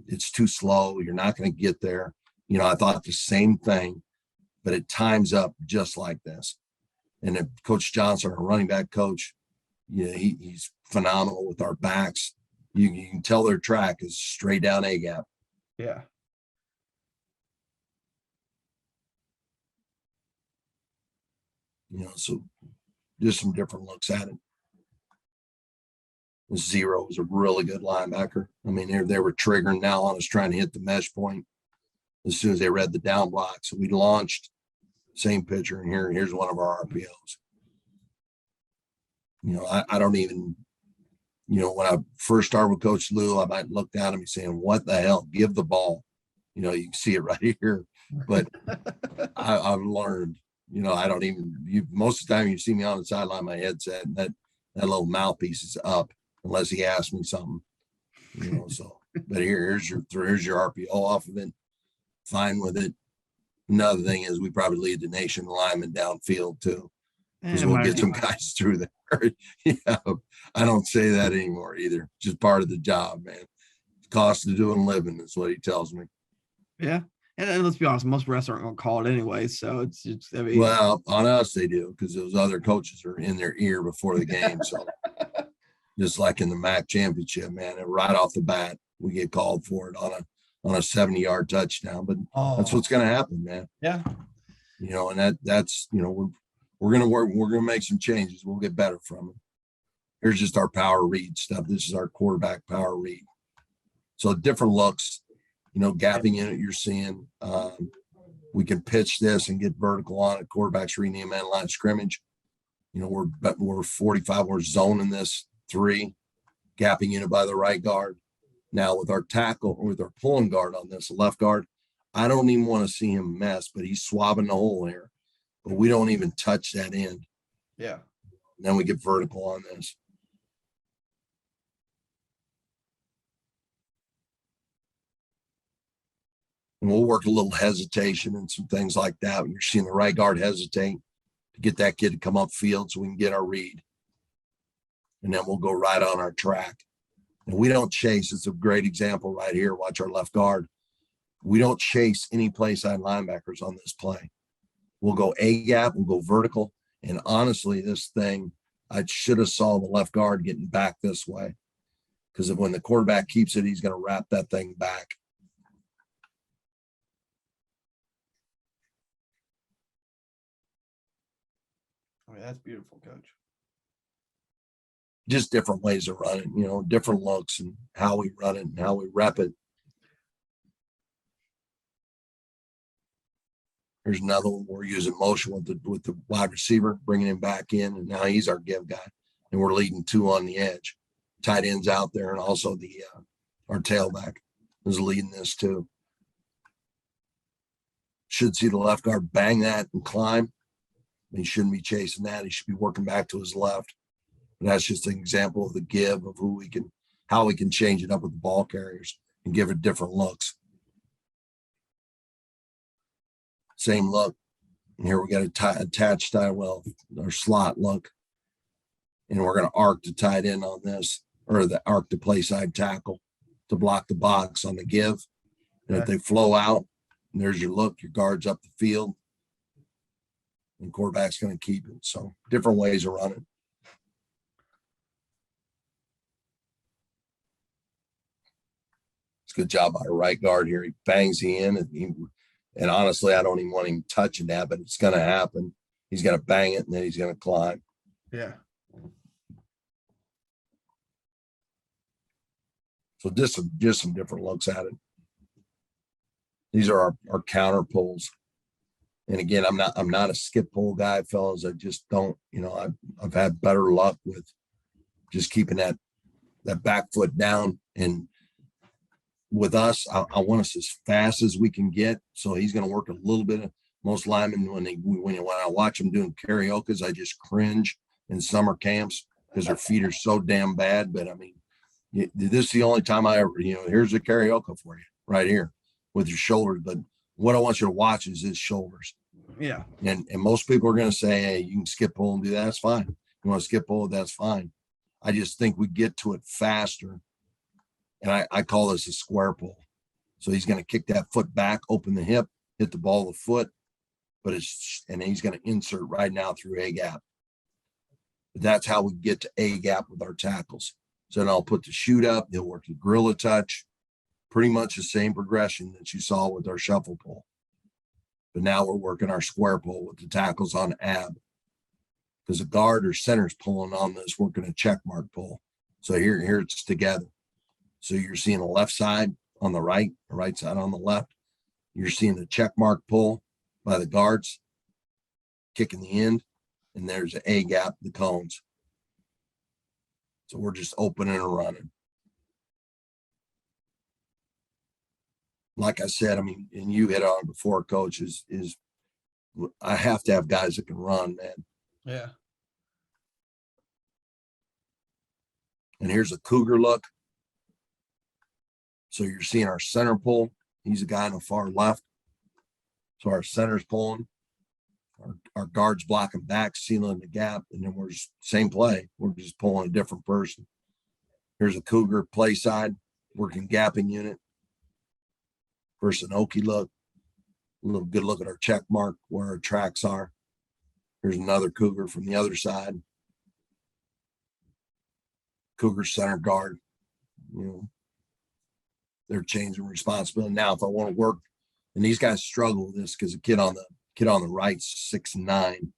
it's too slow. You're not going to get there. I thought the same thing, but it times up just like this. And then Coach Johnson, our running back coach, he's phenomenal with our backs. You can tell their track is straight down A gap. Yeah. So just some different looks at it. Zero was a really good linebacker. I mean, they were triggering now on us trying to hit the mesh point as soon as they read the down block. So we launched, same picture, and here's one of our RPOs. I don't even, when I first started with Coach Lou, I might look down at me saying, what the hell, give the ball. You can see it right here. But I've learned, I don't even, most of the time you see me on the sideline, my headset, and that little mouthpiece is up unless he asks me something, so, but here's your RPO off of it. Fine with it. Another thing is we probably lead the nation lineman downfield too, because we'll get some guys through there. Yeah, I don't say that anymore either. Just part of the job, man. Cost of doing living is what he tells me. Yeah. And let's be honest, most refs aren't going to call it anyway. So it's well, on us they do, because those other coaches are in their ear before the game. So just like in the MAC championship, man, and right off the bat, we get called for it on a 70-yard touchdown. But that's what's going to happen, man. Yeah. And that's we're going to work. We're going to make some changes. We'll get better from it. Here's just our power read stuff. This is our quarterback power read. So different looks. Gapping in it, you're seeing. We can pitch this and get vertical on it. Quarterbacks reading the man line of scrimmage. We're 45. We're zoning this 3, gapping in it by the right guard. Now with our tackle, or with our pulling guard on this left guard, I don't even want to see him mess, but he's swabbing the hole here. But we don't even touch that end. Yeah. And then we get vertical on this. And we'll work a little hesitation and some things like that. When you're seeing the right guard hesitate to get that kid to come up field so we can get our read. And then we'll go right on our track. And we don't chase. It's a great example right here. Watch our left guard. We don't chase any play side linebackers on this play. We'll go A gap, we'll go vertical. And honestly, this thing, I should have saw the left guard getting back this way. Because when the quarterback keeps it, he's going to wrap that thing back. I mean, that's beautiful, Coach. Just different ways of running, different looks and how we run it and how we rep it. Here's another one. We're using motion with the wide receiver, bringing him back in, and now he's our give guy, and we're leading 2 on the edge. Tight ends out there, and also our tailback is leading this too. Should see the left guard bang that and climb. He shouldn't be chasing that. He should be working back to his left. And that's just an example of the give of how we can change it up with the ball carriers and give it different looks. Same look. And here we got a attached our slot look. And we're going to arc the tight end on this, or the arc the play side tackle to block the box on the give. And if they flow out, and there's your look, your guard's up the field, and quarterback's going to keep it. So different ways of running. good job by our right guard here. He bangs in, and honestly, I don't even want him touching that, but it's going to happen. He's going to bang it, and then he's going to climb. Yeah. So just some different looks at it. These are our counter pulls. And again, I'm not a skip pull guy, fellas. I just don't, I've had better luck with just keeping that back foot down. And with us, I want us as fast as we can get. So he's going to work a little bit. Most linemen, when I watch them doing karaoke's, I just cringe in summer camps because their feet are so damn bad. But I mean, this is the only time I ever, here's a karaoke for you right here with your shoulders. But what I want you to watch is his shoulders. Yeah. And most people are going to say, hey, you can skip pull and do that. That's fine. You want to skip pull, that's fine. I just think we get to it faster. And I call this a square pull. So he's going to kick that foot back, open the hip, hit the ball of the foot, and he's going to insert right now through A gap. But that's how we get to A gap with our tackles. So then I'll put the shoot up, he'll work the gorilla touch, pretty much the same progression that you saw with our shuffle pull. But now we're working our square pull with the tackles on ab, because the guard or center's pulling on this, working a check mark pull. So here it's together. So you're seeing the left side on the right side on the left. You're seeing the check mark pull by the guards, kicking the end, and there's an A gap, the cones. So we're just opening and running. Like I said, I mean, and you hit on before, coach, is I have to have guys that can run, man. Yeah. And here's a cougar look. So you're seeing our center pull. He's a guy on the far left. So our center's pulling. Our guards blocking back, sealing the gap, and then we're just same play. We're just pulling a different person. Here's a cougar play side, working gapping unit. Versus an Okie look. A little good look at our check mark where our tracks are. Here's another cougar from the other side. Cougar center guard. They're changing responsibility. Now, if I want to work, and these guys struggle with this because the kid on the right's 6'9".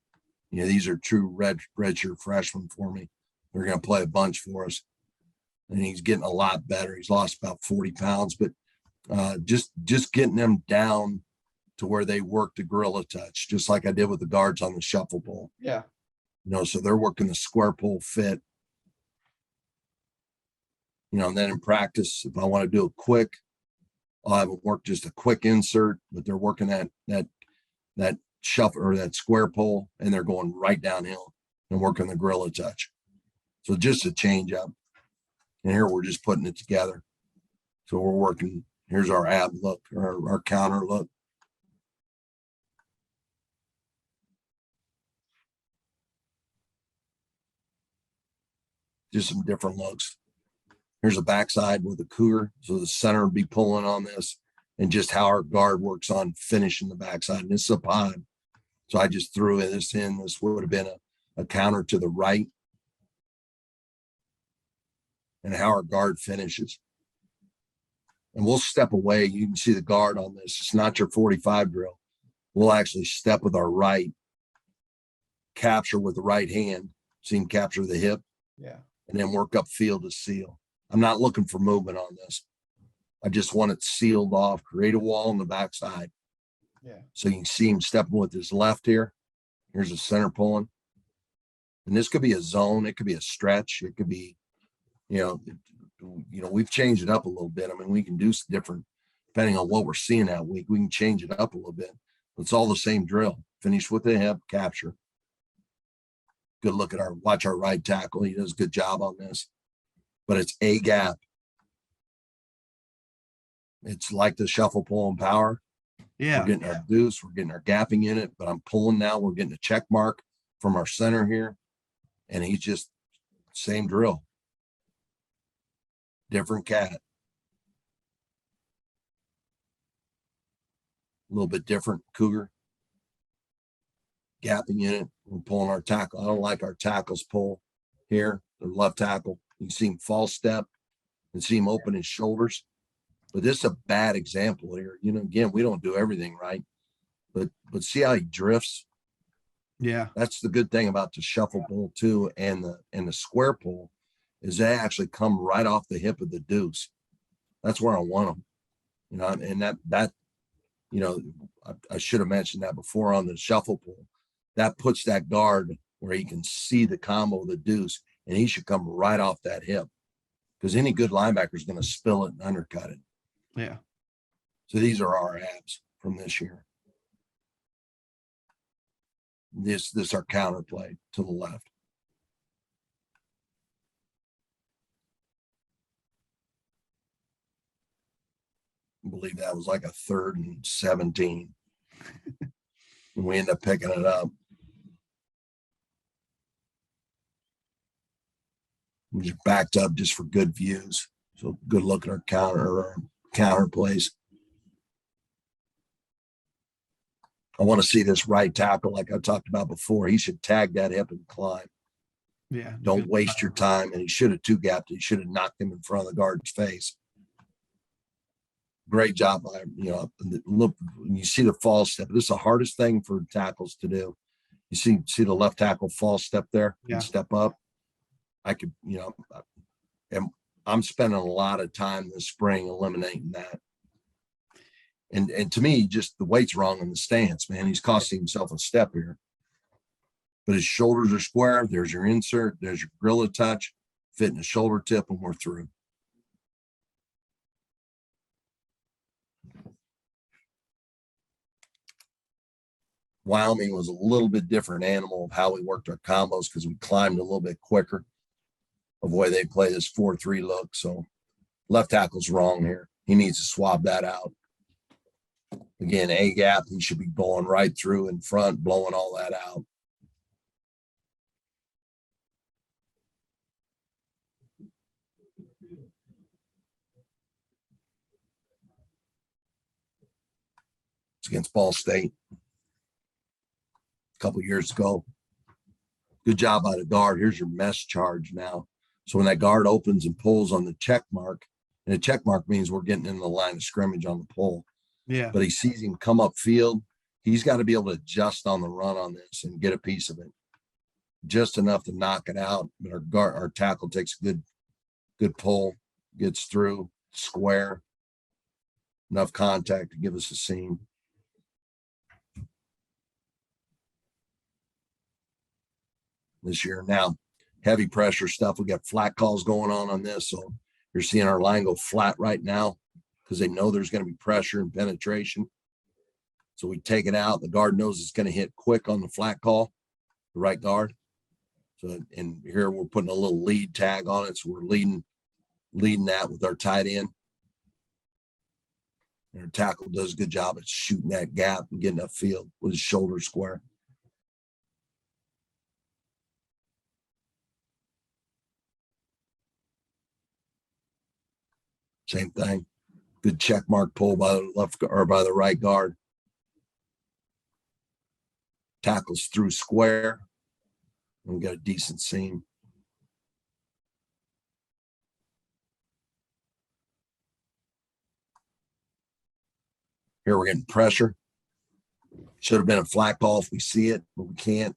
These are true redshirt freshmen for me. They're going to play a bunch for us. And he's getting a lot better. He's lost about 40 pounds, but just getting them down to where they work the gorilla touch, just like I did with the guards on the shuffle pull. Yeah. So they're working the square pull fit. And then in practice, if I want to do a quick, I'll have them work just a quick insert, but they're working that shuffle or that square pull, and they're going right downhill and working the gorilla touch. So just a change up. And here we're just putting it together. So we're working. Here's our ab look, our counter look. Just some different looks. Here's a backside with a cougar. So the center would be pulling on this, and just how our guard works on finishing the backside. And this is a pod. So I just threw this in. This would have been a counter to the right. And how our guard finishes. And we'll step away. You can see the guard on this. It's not your 45 drill. We'll actually step with our right, capture with the right hand, see him capture the hip. Yeah. And then work up field to seal. I'm not looking for movement on this. I just want it sealed off, create a wall on the backside. Yeah. So you can see him stepping with his left here. Here's a center pulling. And this could be a zone. It could be a stretch. It could be, we've changed it up a little bit. I mean, we can do different, depending on what we're seeing that week, we can change it up a little bit. It's all the same drill. Finish with the hip, capture. Good look at watch our right tackle. He does a good job on this, but it's a gap. It's like the shuffle pull and power. Yeah. We're getting our deuce. We're getting our gapping in it, but I'm pulling now. We're getting a check mark from our center here. And he's just same drill. Different cat. A little bit different cougar. Gapping in it. We're pulling our tackle. I don't like our tackles pull here. The left tackle. You can see him false step and see him open his shoulders. But this is a bad example here. You know, again, we don't do everything right, but see how he drifts. Yeah. That's the good thing about the shuffle pull too, and the square pull is they actually come right off the hip of the deuce. That's where I want them, you know, and that you know, I should have mentioned that before on the shuffle pull. That puts that guard where he can see the combo of the deuce, and he should come right off that hip because any good linebacker is going to spill it and undercut it. Yeah. So these are our abs from this year. This our counterplay to the left. I believe that was like a 3rd and 17. And we end up picking it up. We're backed up just for good views. So good look at our counter plays. I want to see this right tackle like I talked about before. He should tag that hip and climb. Yeah. Don't waste your time. And he should have two gapped. He should have knocked him in front of the guard's face. Great job by, you know, look, you see the false step. This is the hardest thing for tackles to do. You see the left tackle false step there and step up. I could, you know, I'm spending a lot of time this spring eliminating that. And to me, just the weight's wrong in the stance, man. He's costing himself a step here. But his shoulders are square. There's your insert. There's your gorilla touch, fitting the shoulder tip, and we're through. Wyoming was a little bit different animal of how we worked our combos because we climbed a little bit quicker of the way they play this 4-3 look. So left tackle's wrong here. He needs to swab that out. Again, A gap, he should be going right through in front, blowing all that out. It's against Ball State a couple years ago. Good job by the guard. Here's your mesh charge now. So when that guard opens and pulls on the check mark, and a check mark means we're getting in the line of scrimmage on the pull. Yeah. But he sees him come up field. He's got to be able to adjust on the run on this and get a piece of it. Just enough to knock it out. But our tackle takes a good pull, gets through, square, enough contact to give us a seam. This year. Now, heavy pressure stuff. We got flat calls going on this. So you're seeing our line go flat right now because they know there's going to be pressure and penetration. So we take it out. The guard knows it's going to hit quick on the flat call, the right guard. So, and here we're putting a little lead tag on it. So we're leading that with our tight end. And our tackle does a good job at shooting that gap and getting upfield with his shoulder square. Same thing. Good check mark pull by the left or by the right guard. Tackles through square. And we got a decent seam. Here we're getting pressure. Should have been a flat call if we see it, but we can't.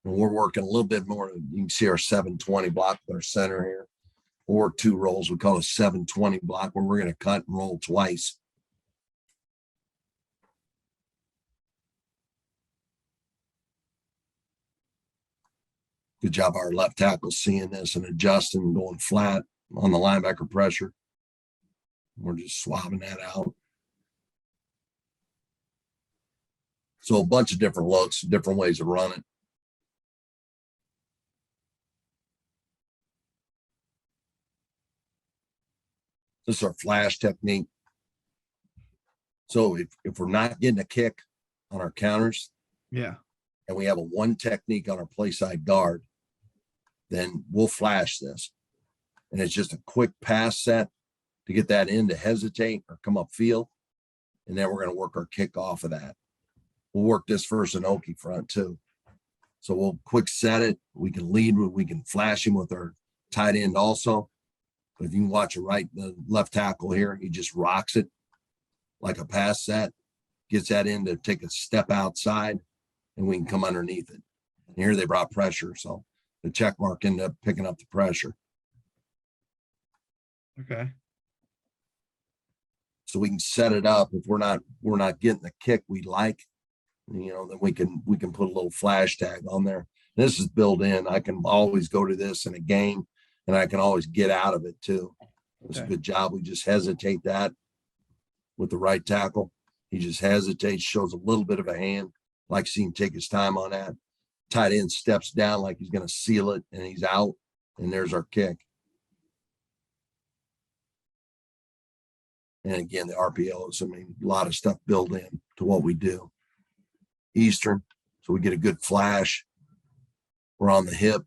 And we're working a little bit more. You can see our 720 block with our center here. Or 2 rolls. We call it a 720 block where we're going to cut and roll twice. Good job our left tackle seeing this and adjusting and going flat on the linebacker pressure. We're just swabbing that out. So a bunch of different looks, different ways to run it. This is our flash technique. So if we're not getting a kick on our counters, yeah, and we have a 1 technique on our play side guard, then we'll flash this. And it's just a quick pass set to get that in to hesitate or come up field. And then we're going to work our kick off of that. We'll work this first an Okie front too. So we'll quick set it. We can lead, we can flash him with our tight end also. But if you can watch the left tackle here, he just rocks it like a pass set, gets that in to take a step outside, and we can come underneath it. And here they brought pressure, so the check mark ended up picking up the pressure. Okay. So we can set it up. If we're not getting the kick we like, then we can put a little flash tag on there. This is built in. I can always go to this in a game, and I can always get out of it too. It's a good job. We just hesitate that with the right tackle. He just hesitates, shows a little bit of a hand. Like see him take his time on that. Tight end steps down like he's going to seal it, and he's out. And there's our kick. And again, the RPOs, a lot of stuff built in to what we do. Eastern, so we get a good flash. We're on the hip.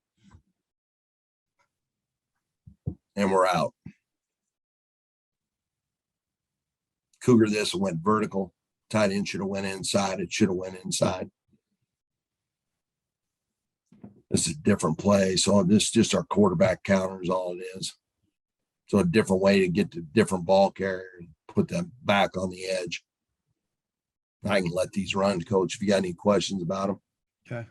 And we're out. Cougar this and went vertical. Tight end should have went inside. It should have went inside. This is a different play. So this is just our quarterback counter is all it is. So a different way to get to different ball carrier and put them back on the edge. I can let these run, Coach, if you got any questions about them. Okay.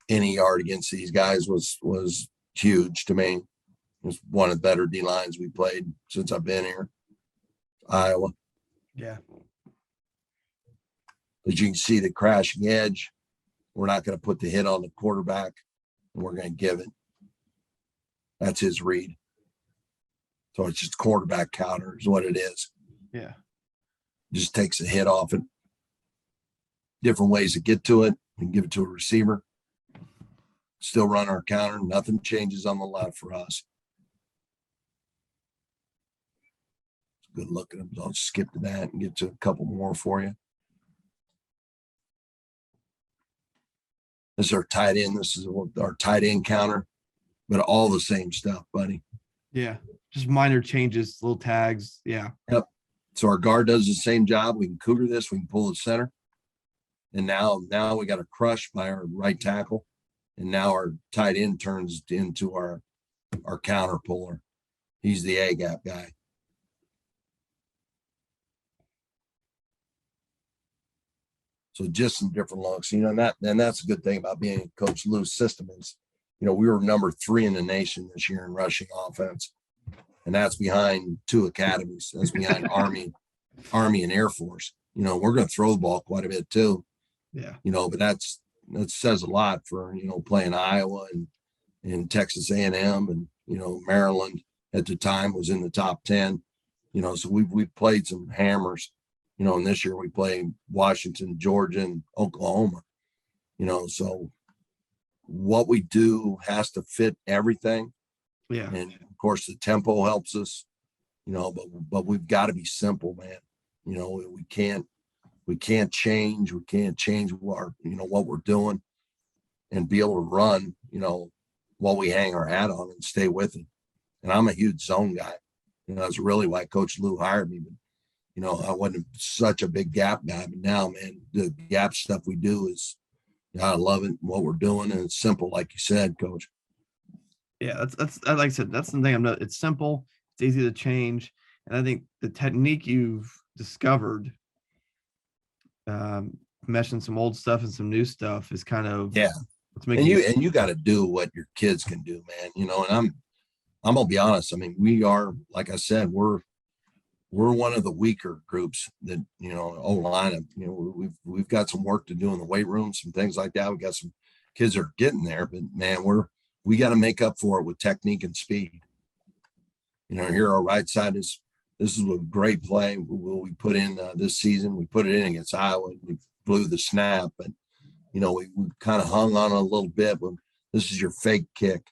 Any yard against these guys was huge to me. It was one of the better D lines we played since I've been here. Iowa. Yeah. As you can see, the crashing edge, we're not going to put the hit on the quarterback, and we're going to give it. That's his read. So it's just quarterback counter is what it is. Yeah. Just takes a hit off it. Different ways to get to it. We can give it to a receiver. Still run our counter. Nothing changes on the left for us. Good look at them. I'll skip to that and get to a couple more for you. This is our tight end. This is our tight end counter, but all the same stuff, buddy. Yeah. Just minor changes, little tags. Yeah. Yep. So our guard does the same job. We can cougar this. We can pull the center. And now we got a crush by our right tackle. And now our tight end turns into our counter puller. He's the A gap guy. So just some different looks, and that's a good thing about being in Coach Lou's system is, we were number 3 in the nation this year in rushing offense. And that's behind 2 academies. That's behind Army and Air Force. We're going to throw the ball quite a bit too. Yeah. But that says a lot for, playing Iowa and Texas A&M and, Maryland at the time was in the top 10, so we played some hammers, and this year we play Washington, Georgia, and Oklahoma, so what we do has to fit everything. Yeah. And of course the tempo helps us, but we've got to be simple, man. We can't change. We can't change what we're doing and be able to run, while we hang our hat on and stay with it. And I'm a huge zone guy. That's really why Coach Lou hired me. But, I wasn't such a big gap guy, but now, man, the gap stuff we do is, I love it, what we're doing. And it's simple, like you said, Coach. Yeah, that's like I said, that's the thing. It's simple, it's easy to change. And I think the technique you've discovered, meshing some old stuff and some new stuff is kind of what's making you got to do what your kids can do, man. And I'm gonna be honest. We are, like I said, we're one of the weaker groups that, O-line, we've got some work to do in the weight room, some things like that. We got some kids that are getting there, but man, we got to make up for it with technique and speed. Here our right side this is a great play we put in this season. We put it in against Iowa. We blew the snap, but we kind of hung on a little bit. But this is your fake kick,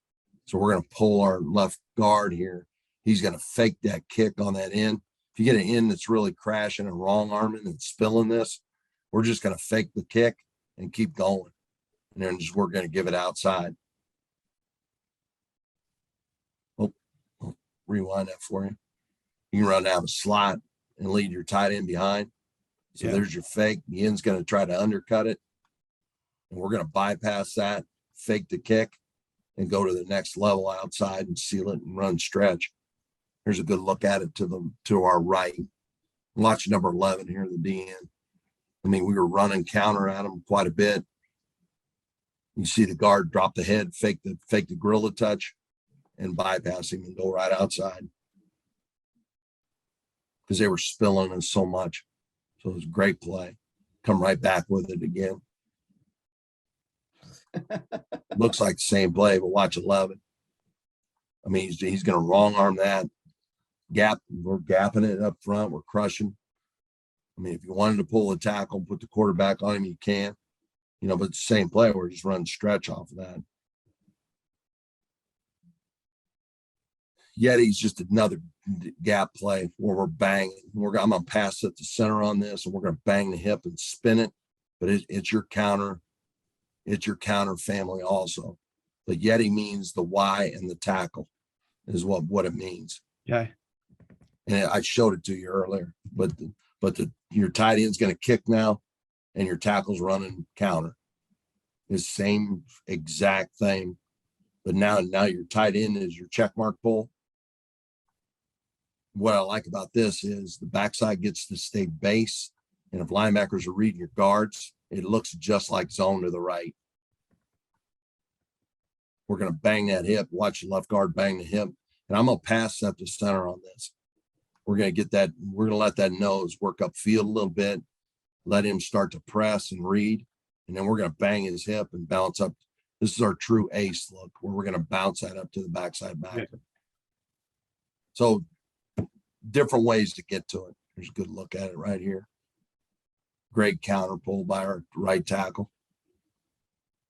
so we're going to pull our left guard here. He's going to fake that kick on that end. If you get an end that's really crashing and wrong arming and spilling this, we're just going to fake the kick and keep going, and then we're going to give it outside. I'll rewind that for you. You can run down the slot and lead your tight end behind. So there's your fake. The end's going to try to undercut it. And we're going to bypass that, fake the kick, and go to the next level outside and seal it and run stretch. Here's a good look at it to our right. Watch number 11 here, the DN. I mean, we were running counter at him quite a bit. You see the guard drop the head, fake the gorilla touch, and bypass him and go right outside because they were spilling us so much. So it was a great play. Come right back with it again. Looks like the same play, but watch 11. I mean, he's going to wrong arm that gap. We're gapping it up front. We're crushing. I mean, if you wanted to pull a tackle, put the quarterback on him, you can. You know, but it's the same play. We're just running stretch off of that. Yeti's just another gap play where we're banging. I'm going to pass at the center on this, and we're going to bang the hip and spin it. But it's your counter. It's your counter family also. The Yeti means the Y and the tackle is what it means. Okay. And I showed it to you earlier, but your tight end's going to kick now, and your tackle's running counter. It's the same exact thing, but now your tight end is your check mark pull. What I like about this is the backside gets to stay base, and if linebackers are reading your guards, it looks just like zone to the right. We're going to bang that hip. Watch the left guard bang the hip, and I'm going to pass up the center on this. We're going to get that. We're going to let that nose work up field a little bit, let him start to press and read, and then we're going to bang his hip and bounce up. This is our true ace look where we're going to bounce that up to the backside backer. Yeah. So different ways to get to it. There's a good look at it right here. Great counter pull by our right tackle.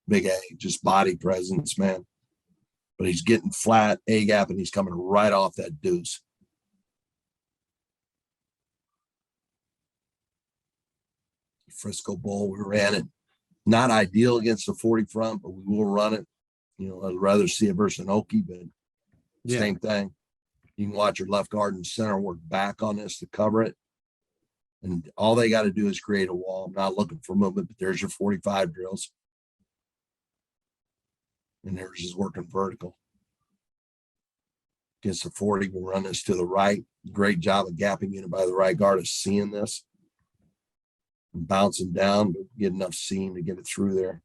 Big A, just body presence, man. But he's getting flat A gap, and he's coming right off that Duece. Frisco Bowl, we ran it. Not ideal against the 40 front, but we will run it. You know, I'd rather see it versus an Okie, but yeah. Same thing. You can watch your left guard and center work back on this to cover it. And all they got to do is create a wall. I'm not looking for movement, but there's your 45 drills. And there's his working vertical. Against the 40, we'll run this to the right. Great job of gapping in by the right guard of seeing this. And bouncing down, but get enough seam to get it through there.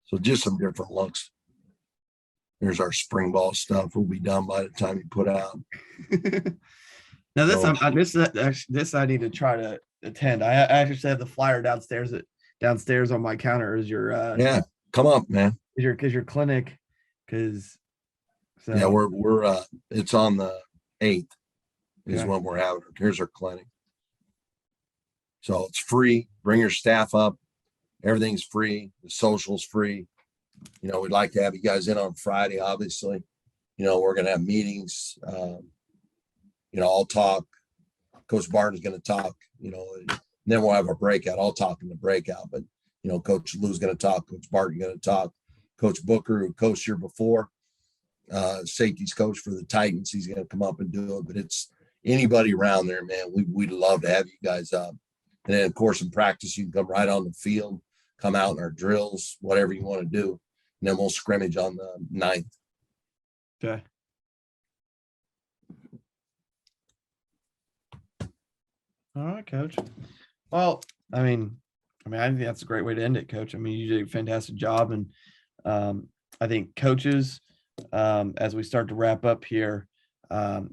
So just some different looks. There's our spring ball stuff. We'll be done by the time you put out. Now this I need to try to attend. I actually have the flyer downstairs on my counter. Is your yeah, come up, man. Is your clinic? Because yeah, we're it's on the 8th is when we're having it. Here's our clinic. So it's free. Bring your staff up. Everything's free. The social's free. You know, we'd like to have you guys in on Friday, obviously. You know, we're going to have meetings. You know, I'll talk. Coach Barton's going to talk, you know, and then we'll have a breakout. I'll talk in the breakout, but, you know, Coach Lou's going to talk. Coach Barton going to talk. Coach Booker, who coached here before, safeties coach for the Titans, he's going to come up and do it. But it's anybody around there, man. We'd love to have you guys up. And then, of course, in practice, you can come right on the field, come out in our drills, whatever you want to do. And then we'll scrimmage on the 9th. Okay. All right, Coach. Well, I mean, I think that's a great way to end it, Coach. I mean, you did a fantastic job. And I think coaches, as we start to wrap up here, like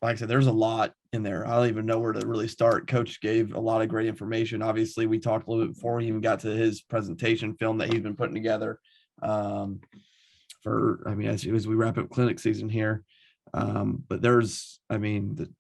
I said, there's a lot in there. I don't even know where to really start. Coach gave a lot of great information. Obviously, we talked a little bit before he even got to his presentation film that he's been putting together for, I mean, as we wrap up clinic season here. But there's, I mean,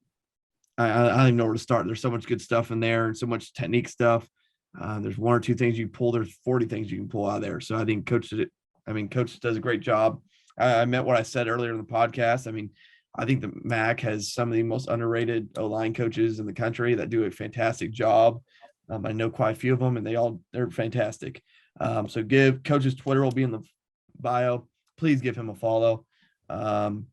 I don't even know where to start. There's so much good stuff in there and so much technique stuff. There's one or two things you pull. There's 40 things you can pull out of there. So I think Coach did it. I mean, Coach does a great job. I meant what I said earlier in the podcast. I mean, I think the MAC has some of the most underrated O-line coaches in the country that do a fantastic job. I know quite a few of them, and they're fantastic. So Coach's Twitter will be in the bio. Please give him a follow. Whenever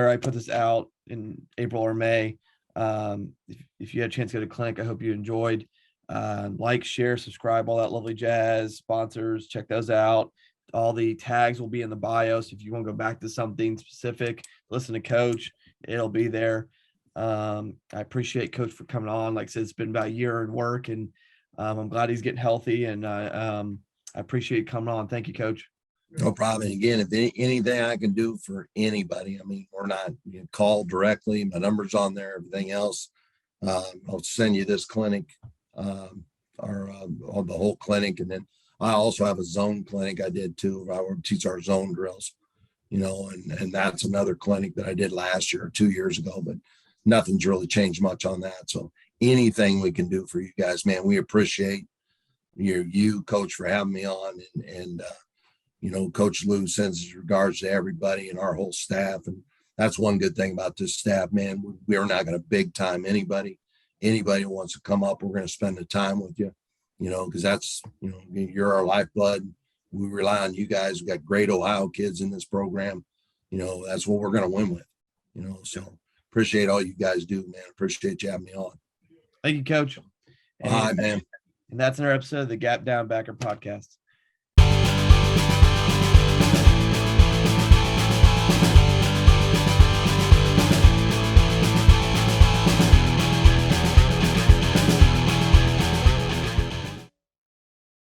I put this out in April or May, If you had a chance to go to clinic, I hope you enjoyed. Like, share, subscribe, all that lovely jazz. Sponsors, check those out. All the tags will be in the bio. So if you want to go back to something specific, listen to Coach, it'll be there. I appreciate Coach for coming on. Like I said, it's been about a year in work, and I'm glad he's getting healthy, and I appreciate coming on. Thank you, Coach. No problem. And again, if anything I can do for anybody, I mean, we're not, you know, call directly. My number's on there, everything else. I'll send you this clinic, or the whole clinic. And then I also have a zone clinic I did too. I would teach our zone drills, you know, and that's another clinic that I did last year or 2 years ago, but nothing's really changed much on that. So anything we can do for you guys, man, we appreciate you, Coach, for having me on, and you know, Coach Lou sends his regards to everybody and our whole staff. And that's one good thing about this staff, man. We are not going to big time anybody. Anybody who wants to come up, we're going to spend the time with you, you know, because that's, you know, you're our lifeblood. We rely on you guys. We got great Ohio kids in this program. You know, that's what we're going to win with, you know, so appreciate all you guys do, man. Appreciate you having me on. Thank you, Coach. All right, man. And that's another episode of the Gap Down Backer podcast.